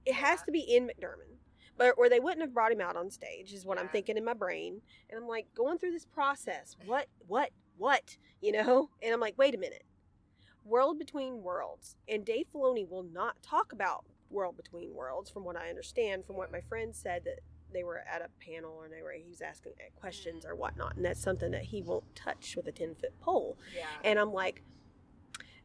it has to be in McDermott, or they wouldn't have brought him out on stage, is what I'm thinking in my brain. And I'm like, going through this process, what? And I'm like, wait a minute. World Between Worlds, and Dave Filoni will not talk about World Between Worlds, from what I understand, from what my friend said, that they were at a panel and he was asking questions or whatnot, and that's something that he won't touch with a 10-foot pole. Yeah. And I'm like,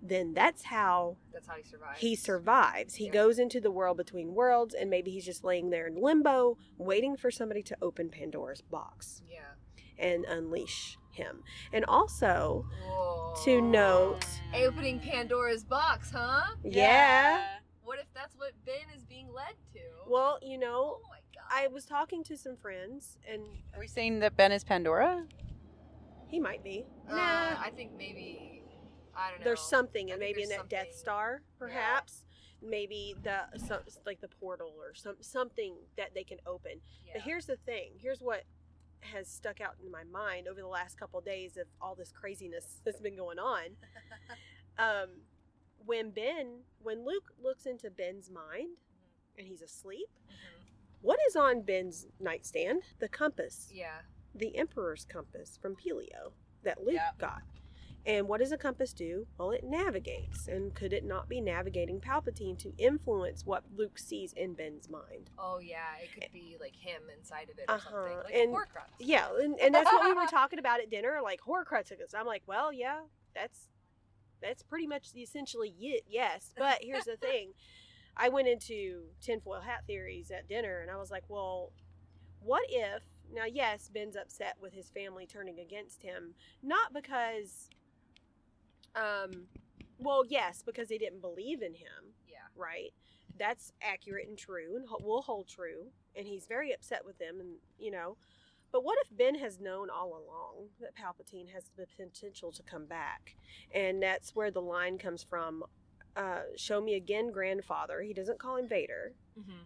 then that's how he survives. He survives. He goes into the World Between Worlds, and maybe he's just laying there in limbo, waiting for somebody to open Pandora's box. Yeah. And unleash him. And also, to note, opening Pandora's box, huh? Yeah. What if that's what Ben is being led to? Well, oh my God. I was talking to some friends, and are we saying that Ben is Pandora? He might be. Nah, I think maybe, I don't know. There's something, and maybe in that Death Star, perhaps. Yeah. Maybe like the portal or something that they can open. Yeah. But here's the thing. Here's what has stuck out in my mind over the last couple of days of all this craziness that's been going on. When Luke looks into Ben's mind and he's asleep, what is on Ben's nightstand? The compass. Yeah. The Emperor's compass from Pelio that Luke got. And what does a compass do? Well, it navigates. And could it not be navigating Palpatine to influence what Luke sees in Ben's mind? Oh, yeah. It could be like him inside of it or something. Like and, Horcrux. Yeah. And that's what we were talking about at dinner, like Horcruxes. I'm like, well, yeah, that's pretty much essentially it, yes. But here's the thing. I went into tinfoil hat theories at dinner, and I was like, well, what if... Now, yes, Ben's upset with his family turning against him. Not because... well, yes, because they didn't believe in him. Yeah. Right? That's accurate and true, and will hold true. And he's very upset with them, and, But what if Ben has known all along that Palpatine has the potential to come back? And that's where the line comes from. show me again, grandfather. He doesn't call him Vader. Mm-hmm.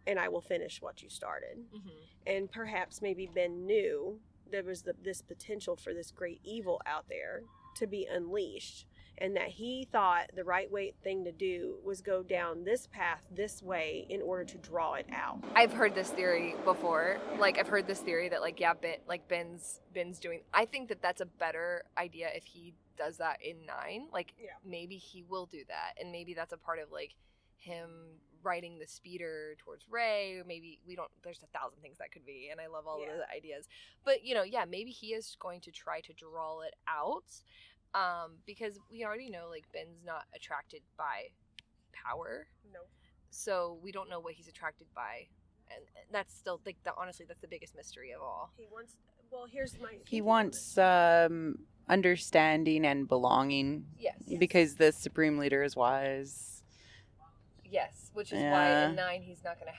And I will finish what you started. Mm-hmm. And perhaps maybe Ben knew there was this potential for this great evil out there to be unleashed, and that he thought the right thing to do was go down this path this way in order to draw it out. I've heard this theory before. Like, I've heard this theory that, like, yeah, Ben's doing. I think that that's a better idea if he does that in 9. Like, maybe he will do that, and maybe that's a part of, like, him riding the speeder towards Rey, or maybe there's 1,000 things that could be, and I love all of the ideas. But, maybe he is going to try to draw it out. Because we already know, like, Ben's not attracted by power. No. So we don't know what he's attracted by. And that's still, like, honestly, that's the biggest mystery of all. He wants understanding and belonging. Yes. Because the Supreme Leader is wise. Yes, which is why in 9 he's not going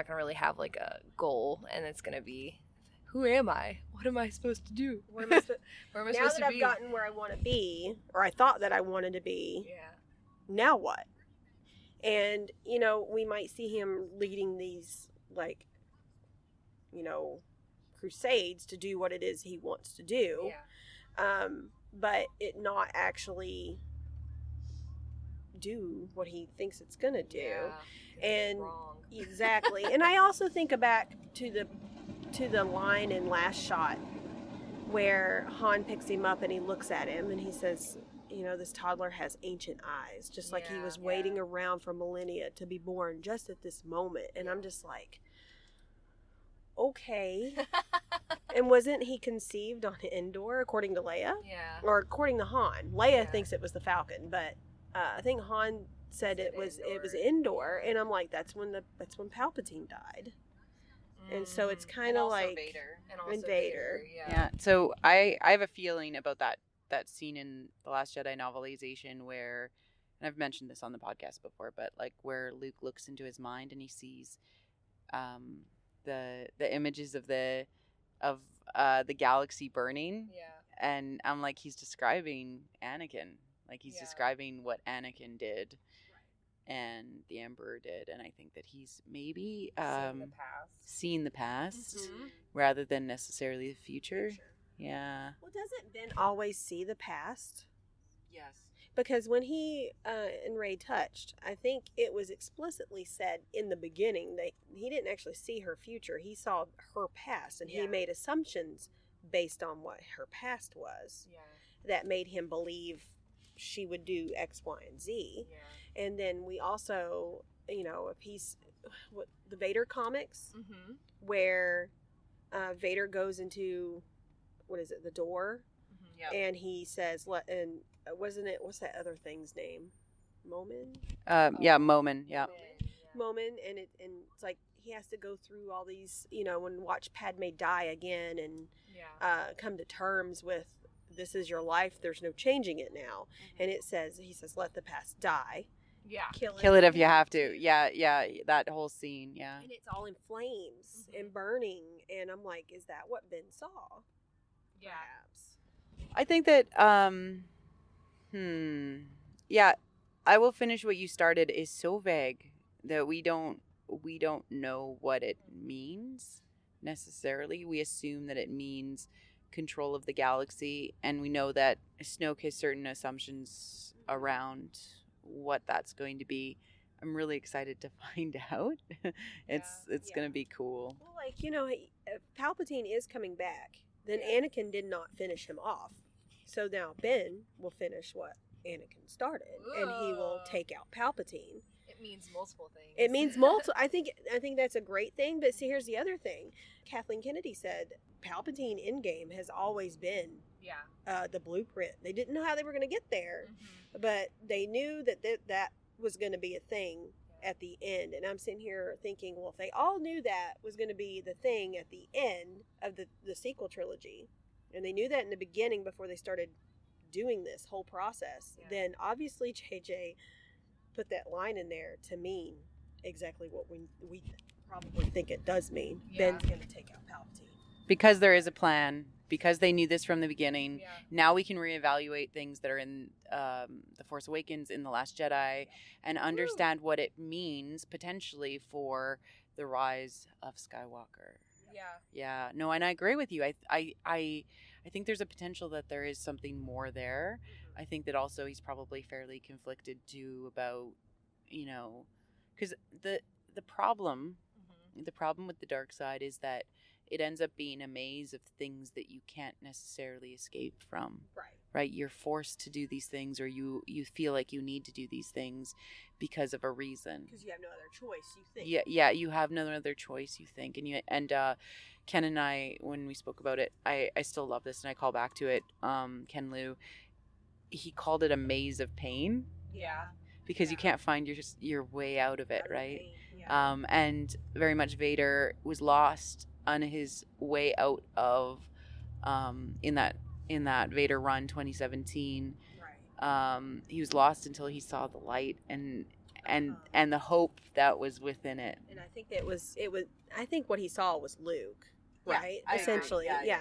to really have, like, a goal, and it's going to be, who am I? What am I supposed to do? Where am I supposed to be? Now that I've gotten where I want to be, or I thought that I wanted to be, now what? And, we might see him leading these, like, crusades to do what it is he wants to do. Yeah. But it not actually do what he thinks it's going to do. Yeah, and wrong. Exactly. And I also think back to the line in Last Shot where Han picks him up and he looks at him and he says, this toddler has ancient eyes, just like he was waiting around for millennia to be born just at this moment. And I'm just like, okay. And wasn't he conceived on Endor, according to Leia? Yeah. Or according to Han. Leia thinks it was the Falcon, but I think Han said it was Endor, and I'm like, that's when Palpatine died. And so it's kind of like Vader. And Vader. Yeah. So I have a feeling about that scene in The Last Jedi novelization where, and I've mentioned this on the podcast before, but like where Luke looks into his mind and he sees the images of the galaxy burning. Yeah. And I'm like, he's describing Anakin. Like he's describing what Anakin did. And the Emperor did, and I think that he's maybe seen the past rather than necessarily the future. Yeah. Well, doesn't Ben always see the past? Yes. Because when he and Rey touched, I think it was explicitly said in the beginning that he didn't actually see her future. He saw her past, and he made assumptions based on what her past was. Yeah. That made him believe she would do X, Y, and Z. Yeah. And then we also, a piece, the Vader comics, where Vader goes into, the door, and he says, what's that other thing's name? Momin? Momin, yeah. Momin, and it's like he has to go through all these, and watch Padme die again, and come to terms with, this is your life, there's no changing it now. And he says, let the past die. Yeah. Kill it if you have to. Yeah, that whole scene, yeah. And it's all in flames and burning, and I'm like, is that what Ben saw? Yeah. Perhaps. I think that I Will Finish What You Started is so vague that we don't know what it means necessarily. We assume that it means control of the galaxy, and we know that Snoke has certain assumptions around what that's going to be. I'm really excited to find out. It's going to be cool. Well, if Palpatine is coming back, then Anakin did not finish him off. So now Ben will finish what Anakin started, and he will take out Palpatine. It means multiple things. It means multiple. I think that's a great thing. But see, here's the other thing. Kathleen Kennedy said Palpatine Endgame has always been the blueprint. They didn't know how they were going to get there, but they knew that was going to be a thing at the end. And I'm sitting here thinking, well, if they all knew that was going to be the thing at the end of the sequel trilogy, and they knew that in the beginning before they started doing this whole process, then obviously JJ put that line in there to mean exactly what we probably think it does mean. Ben's going to take out Palpatine. because there is a plan, because they knew this from the beginning. Now we can reevaluate things that are in The Force Awakens, in The Last Jedi, and understand what it means potentially for the rise of Skywalker. Yeah. No, and I agree with you. I think there's a potential that there is something more there. I think that also he's probably fairly conflicted too about, because the problem with the dark side is that it ends up being a maze of things that you can't necessarily escape from. Right? You're forced to do these things, or you feel like you need to do these things because of a reason. Because you have no other choice, you think. Yeah, you have no other choice, you think. And Ken and I, when we spoke about it, I still love this, and I call back to it. Ken Liu, he called it a maze of pain. Yeah. Because you can't find your way out of it, right? And very much Vader was lost on his way out of in that Vader run 2017. He was lost until he saw the light and the hope that was within it. And I think I think what he saw was Luke, right? I Essentially, agree. Yeah.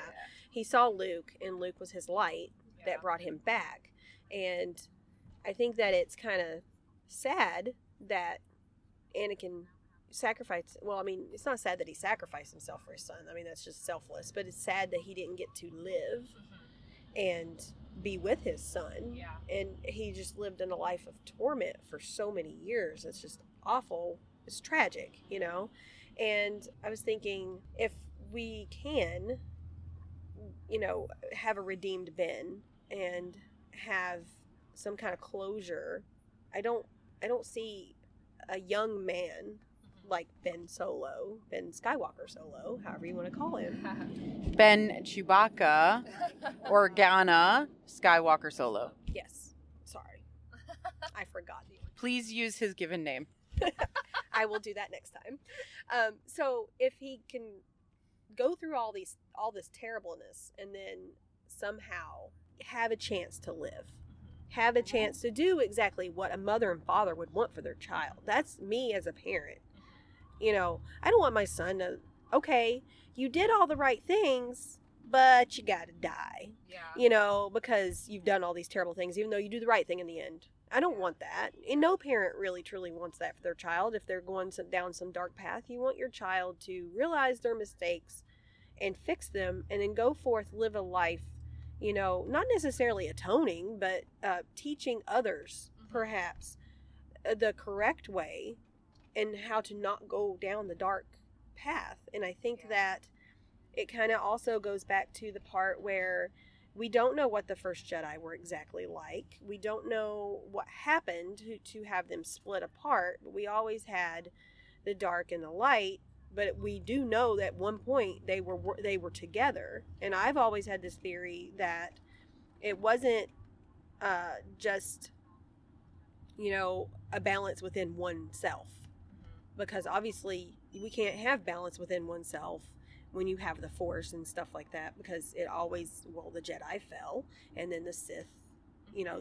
He saw Luke, and Luke was his light that brought him back. And I think that it's kind of sad that Anakin sacrificed. Well, I mean, it's not sad that he sacrificed himself for his son. I mean, that's just selfless. But it's sad that he didn't get to live and be with his son. And he just lived in a life of torment for so many years. It's just awful. It's tragic, And I was thinking, if we can, have a redeemed Ben and have some kind of closure. I don't see a young man like Ben Skywalker Solo, however you want to call him. Ben Chewbacca Organa Skywalker Solo. Yes. Sorry. I forgot. Please use his given name. I will do that next time. So if he can go through all this terribleness and then somehow have a chance to live, have a chance to do exactly what a mother and father would want for their child. That's me as a parent. I don't want my son to, okay, you did all the right things, but you gotta die. Because you've done all these terrible things, even though you do the right thing in the end. I don't want that. And no parent really truly wants that for their child. If they're going down some dark path, you want your child to realize their mistakes and fix them, and then go forth, live a life, not necessarily atoning, but teaching others perhaps the correct way and how to not go down the dark path. And I think that it kind of also goes back to the part where we don't know what the first Jedi were exactly like. We don't know what happened to have them split apart, but we always had the dark and the light. But we do know that at one point they were together. And I've always had this theory that it wasn't just, a balance within oneself. Because obviously we can't have balance within oneself when you have the Force and stuff like that, because the Jedi fell, and then the Sith,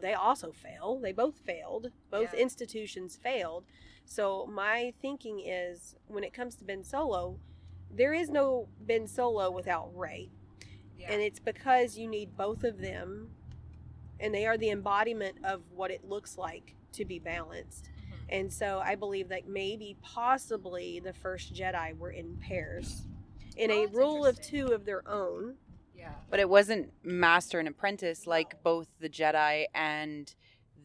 they also fail. They both failed. Both institutions failed. So my thinking is, when it comes to Ben Solo, there is no Ben Solo without Rey. And it's because you need both of them, and they are the embodiment of what it looks like to be balanced. And so I believe that possibly the first Jedi were in pairs, in a rule of two of their own. But it wasn't master and apprentice like both the Jedi and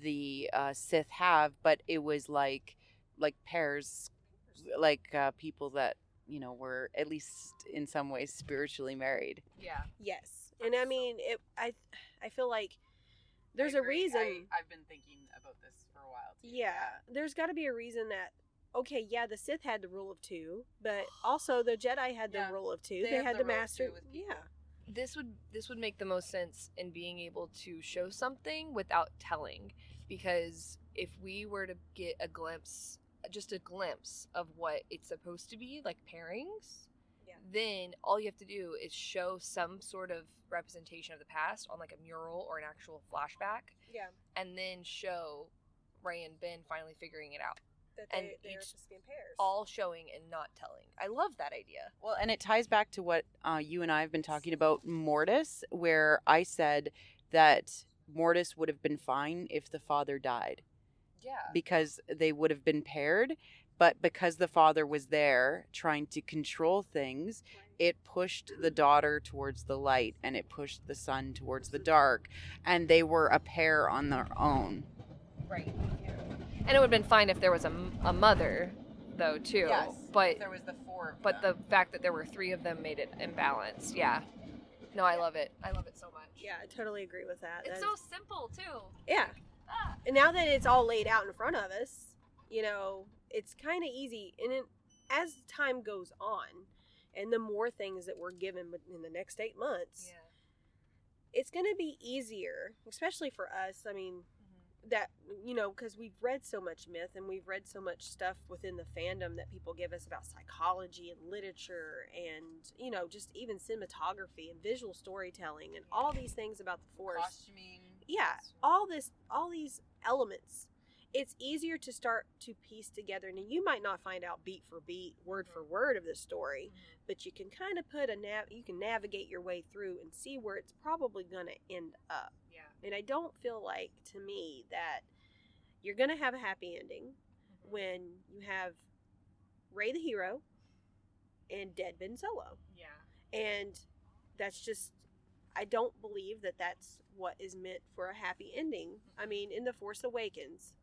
the Sith have, but it was like pairs, like people that, were at least in some ways spiritually married. Yes. And I mean, I feel like there's a reason. I've been thinking about this for a while too. There's got to be a reason that, okay, the Sith had the rule of two, but also the Jedi had the rule of two. They had the master. This would make the most sense in being able to show something without telling, because if we were to get just a glimpse of what it's supposed to be, like pairings, then all you have to do is show some sort of representation of the past on like a mural or an actual flashback, and then show Rey and Ben finally figuring it out. that and they're each supposed to be in pairs. all showing and not telling. I love that idea. Well, and it ties back to what you and I have been talking about Mortis, where I said that Mortis would have been fine if the father died. Yeah. Because they would have been paired, but because the father was there trying to control things, it pushed the daughter towards the light and it pushed the son towards the dark, and they were a pair on their own. Right. And it would have been fine if there was a mother, though, too. Yes, but if there was the four of But them. the fact that there were 3 of them made it imbalanced. Yeah. No, I love it. I love it so much. Yeah, I totally agree with that. It's so simple, too. Yeah. And now that it's all laid out in front of us, you know, it's kind of easy. And as time goes on, and the more things that we're given in the next 8 months, it's going to be easier, especially for us. I mean, that, you know, because we've read so much myth and we've read so much stuff within the fandom that people give us about psychology and literature and, you know, just even cinematography and visual storytelling and all these things about the Force. Costuming. Yeah, all these elements. It's easier to start to piece together. And you might not find out beat for beat, word for word of the story, but you can kind of put you can navigate your way through and see where it's probably going to end up. Yeah. And I don't feel like, to me, that you're going to have a happy ending when you have Rey the hero and dead Ben Solo. Yeah. And that's just, I don't believe that that's what is meant for a happy ending. I mean, in The Force Awakens,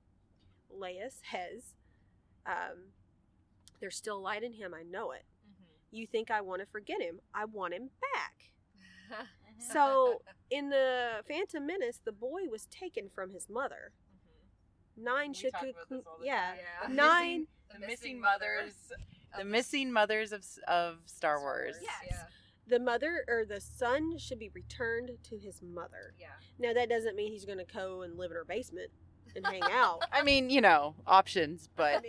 Leia says, there's still light in him, I know it. You think I want to forget him? I want him back. So, in the Phantom Menace, the boy was taken from his mother. Nine should, yeah, nine. The missing mothers of Star Wars. Yes. Yeah. The mother or the son should be returned to his mother. Yeah. Now that doesn't mean he's going to go and live in her basement and hang out. I mean, you know, options, but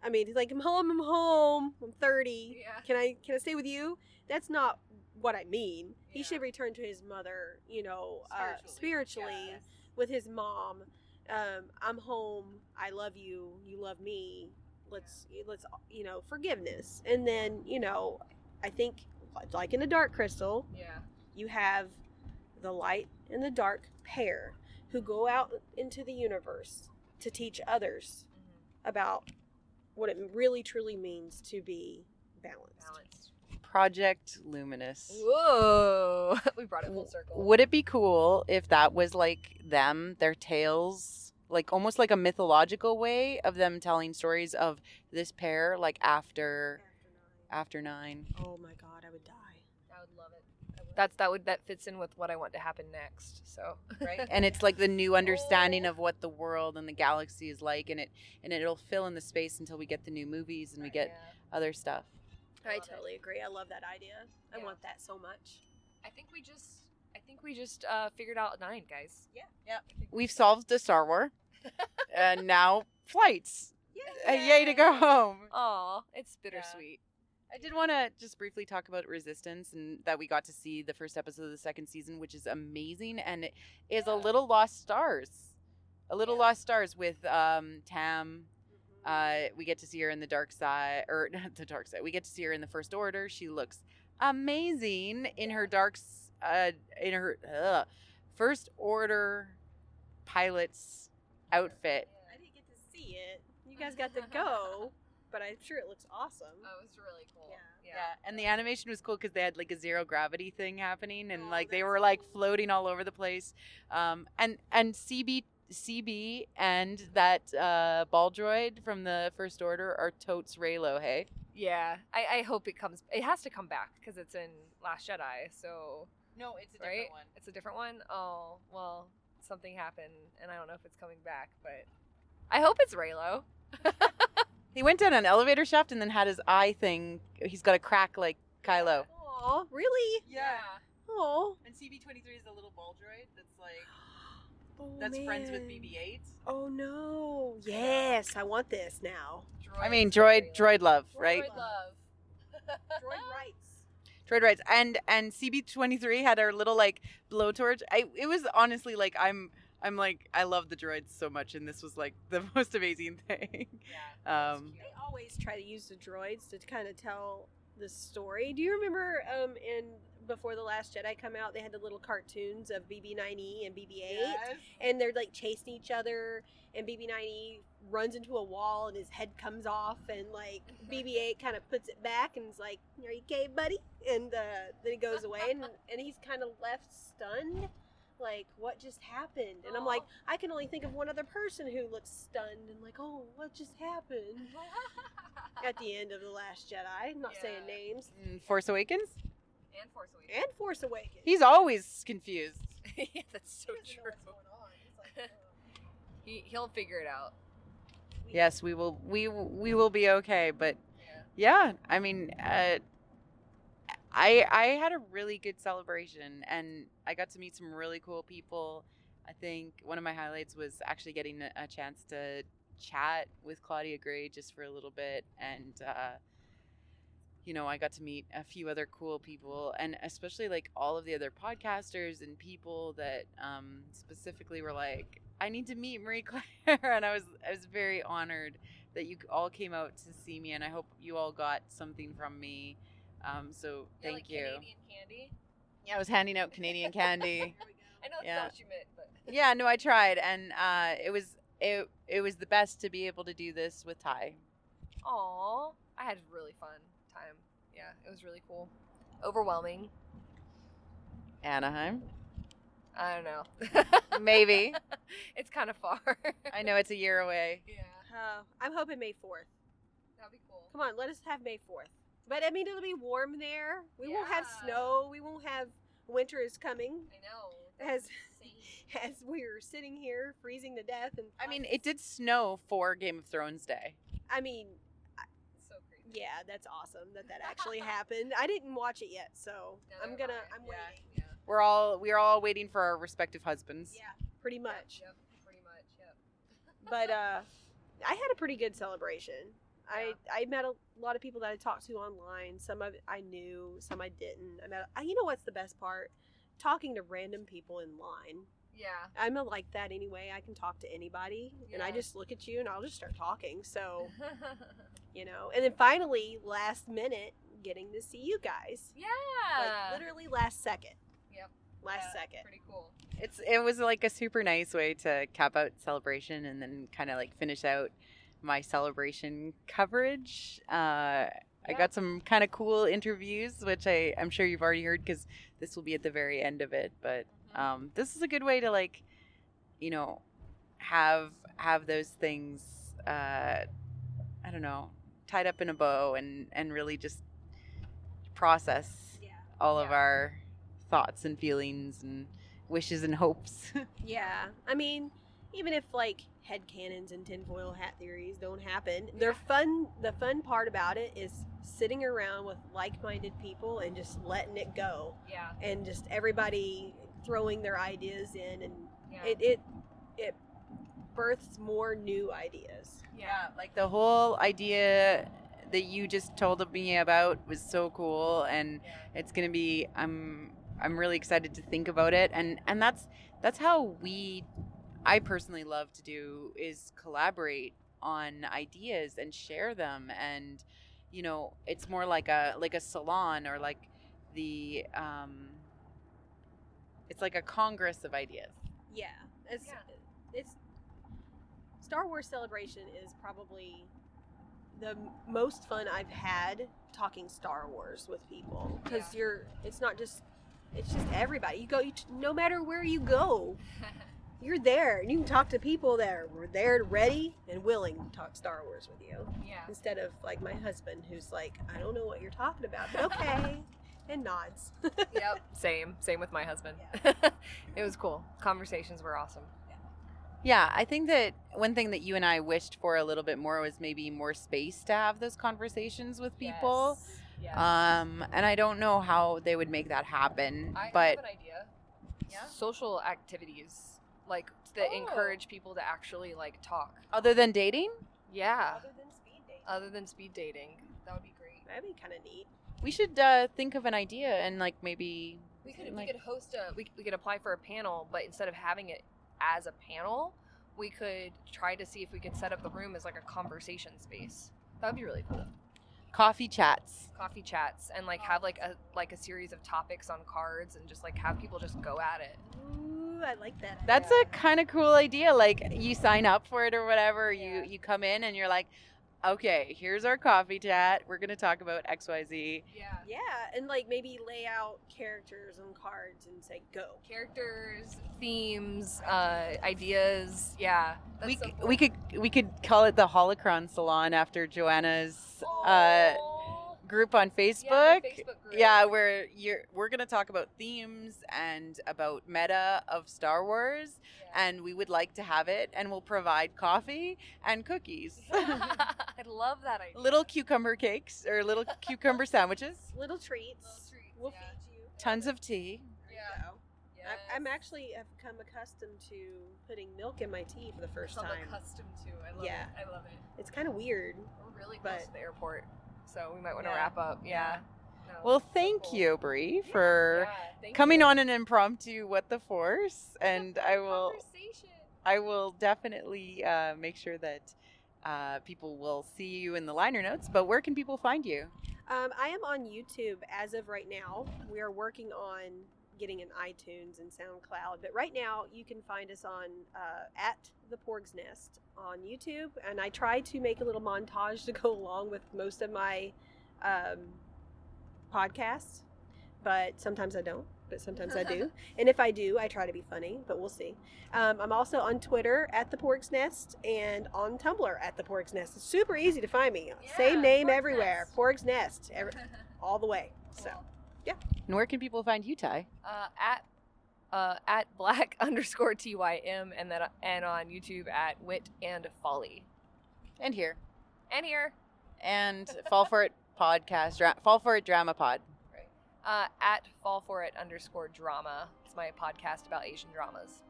I mean, he's like, I'm home. I'm 30. Yeah. Can I stay with you? That's not what I mean. He should return to his mother, you know, spiritually with his mom. I'm home. I love you. You love me. Let's, you know, forgiveness. And then, you know, I think like in the Dark Crystal, you have the light and the dark pair who go out into the universe to teach others about what it really truly means to be balanced. Project Luminous. Whoa. We brought it full circle. Would it be cool if that was like their tales, like almost like a mythological way of them telling stories of this pair, like after 9? Oh my God, I would die. I would love it. That fits in with what I want to happen next. So right, and it's like the new understanding of what the world and the galaxy is like, and it'll fill in the space until we get the new movies and we get other stuff. I totally agree. I love that idea. I want that so much. I think we just figured out 9, guys. Yeah. We've solved the Star Wars, and now flights. Yay to go home. Aw, it's bittersweet. I did want to just briefly talk about Resistance, and that we got to see the first episode of the 2nd season, which is amazing, and it is a little Lost Stars. Lost Stars with Tam. We get to see her in the dark side, or not the dark side. We get to see her in the First Order. She looks amazing in her First Order pilot's outfit. I didn't get to see it. You guys got to go, but I'm sure it looks awesome. Oh, it was really cool. Yeah, and the animation was cool because they had like a zero gravity thing happening, and like they were like floating all over the place. And CB and that ball droid from the First Order are totes Reylo, hey? Yeah, I hope it comes. It has to come back because it's in Last Jedi. So no, it's a different one. It's a different one. Oh well, something happened, and I don't know if it's coming back, but I hope it's Reylo. He went down an elevator shaft and then had his eye thing. He's got a crack like Kylo. Aw, really? Yeah. Oh. And CB-23 is a little ball droid that's like that's friends with BB-8. Oh no! Yes, I want this now. I mean, droid love, right? Droid love. Droid rights. Droid rights. And CB-23 had our little like blowtorch. It was honestly like I'm I'm like, I love the droids so much, and this was like the most amazing thing. They always try to use the droids to kind of tell the story. Do you remember before The Last Jedi come out, they had the little cartoons of BB-9E and BB-8, and they're like chasing each other, and BB-9E runs into a wall and his head comes off, and like BB-8 kind of puts it back and is like, "Are you okay, buddy?" And then he goes away, and he's kind of left stunned. Like, what just happened? And I'm like, I can only think of one other person who looks stunned and like, oh, what just happened? At the end of The Last Jedi. I'm not saying names. Force Awakens? And Force Awakens. He's always confused. Yeah, that's so true. He'll figure it out. Yes, we will. We will be okay. But yeah, I mean, I had a really good celebration, and I got to meet some really cool people. I think one of my highlights was actually getting a chance to chat with Claudia Gray just for a little bit, and I got to meet a few other cool people, and especially like all of the other podcasters and people that specifically were like, I need to meet Marie Claire, and I was very honored that you all came out to see me, and I hope you all got something from me. So thank like you. Canadian candy? Yeah, I was handing out Canadian candy. I know that's not what you meant, but Yeah, no, I tried, and it was the best to be able to do this with Ty. Aw, I had a really fun time. Yeah, it was really cool. Overwhelming. Anaheim? I don't know. Maybe. It's kind of far. I know it's a year away. Yeah. I'm hoping May 4th. That'd be cool. Come on, let us have May 4th. But I mean, it'll be warm there. We won't have snow. We won't have winter is coming. I know. As we're sitting here freezing to death, and I mean, it did snow for Game of Thrones Day. I mean, so crazy. Yeah, that's awesome that actually happened. I didn't watch it yet, so I'm waiting. Yeah. We're all waiting for our respective husbands. Yeah, pretty much. Yep, pretty much. Yep. But I had a pretty good celebration. I met a lot of people that I talked to online. Some of it I knew, some I didn't. You know what's the best part? Talking to random people in line. Yeah. I'm like that anyway. I can talk to anybody, and I just look at you and I'll just start talking. So, and then finally, last minute, getting to see you guys. Yeah. Like literally last second. Yep. Last second. Pretty cool. It was like a super nice way to cap out celebration and then kind of like finish out my celebration coverage. I got some kind of cool interviews, which I'm sure you've already heard because this will be at the very end of it. But this is a good way to like, have those things, I don't know, tied up in a bow and really just process all of our thoughts and feelings and wishes and hopes. Yeah. I mean, even if like headcanons and tinfoil hat theories don't happen, they're fun. The fun part about it is sitting around with like-minded people and just letting it go. Yeah. And just everybody throwing their ideas in, and it births more new ideas. Yeah, like the whole idea that you just told me about was so cool, and it's gonna be. I'm really excited to think about it, and that's how I personally love to do is collaborate on ideas and share them, and it's more like a salon or like the it's like a congress of ideas. Yeah, it's Star Wars Celebration is probably the most fun I've had talking Star Wars with people, because it's just everybody. No matter where you go, you're there, and you can talk to people that are there, ready and willing to talk Star Wars with you. Yeah. Instead of like my husband, who's like, I don't know what you're talking about, but okay, and nods. Yep. Same with my husband. It was cool. Conversations were awesome. Yeah, I think that one thing that you and I wished for a little bit more was maybe more space to have those conversations with people. Yes. And I don't know how they would make that happen. I but have an idea. Yeah. Social activities, like that encourage people to actually like talk. Other than dating? Yeah. Other than speed dating. Other than speed dating. That would be great. That'd be kind of neat. We should think of an idea and like maybe we could host we could apply for a panel, but instead of having it as a panel, we could try to see if we could set up the room as like a conversation space. That would be really cool. Coffee chats. Coffee chats, and like have like a series of topics on cards, and just like have people just go at it. Ooh, I like that. That's a kind of cool idea. Like you sign up for it or whatever, you come in and you're like, okay, here's our coffee chat. We're going to talk about XYZ. Yeah, and like maybe lay out characters on cards and say go. Characters, themes, ideas. Yeah. We could call it the Holocron Salon after Joanna's group on Facebook. Yeah, where we're going to talk about themes and about meta of Star Wars, and we would like to have it, and we'll provide coffee and cookies. I love that idea. Little cucumber cakes or little cucumber sandwiches. Little treats. We'll feed you. Tons of tea. Yeah. I'm actually have become accustomed to putting milk in my tea for the first time. Accustomed to. I love it. I love it. It's kind of weird. We're really close to the airport, so we might want to Yeah. wrap up. Yeah. No, Well, thank you, Bree, for coming on an impromptu What the Force, and I will definitely make sure that people will see you in the liner notes. But where can people find you? I am on YouTube as of right now. We are working on getting an iTunes and SoundCloud, but right now you can find us on at the Porg's Nest on YouTube, and I try to make a little montage to go along with most of my podcasts, but sometimes I don't, but sometimes I do. And if I do, I try to be funny, but we'll see. I'm also on Twitter at the Porg's Nest and on Tumblr at the Porg's Nest. It's super easy to find me. Same name everywhere. Porg's Nest, all the way. So, yeah. And where can people find you, Ty? At black_TYM, and on YouTube at Wit and Folly. And here. And Fall For It podcast, Fall For It Drama Pod. At Fall For It _drama. It's my podcast about Asian dramas.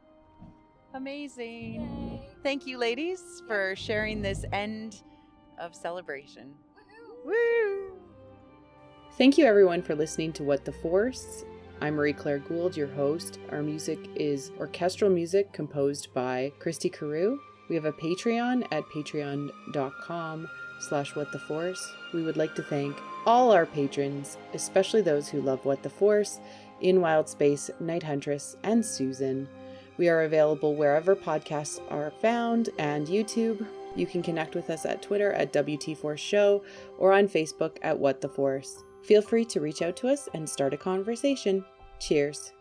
Amazing. Yay. Thank you, ladies, for sharing this end of celebration. Woo! Thank you, everyone, for listening to What the Force. I'm Marie-Claire Gould, your host. Our music is orchestral music composed by Christy Carew. We have a Patreon at patreon.com/whattheforce. We would like to thank all our patrons, especially those who love What the Force, In Wild Space, Night Huntress, and Susan. We are available wherever podcasts are found and YouTube. You can connect with us at Twitter at WT4 Show or on Facebook at What the Force. Feel free to reach out to us and start a conversation. Cheers.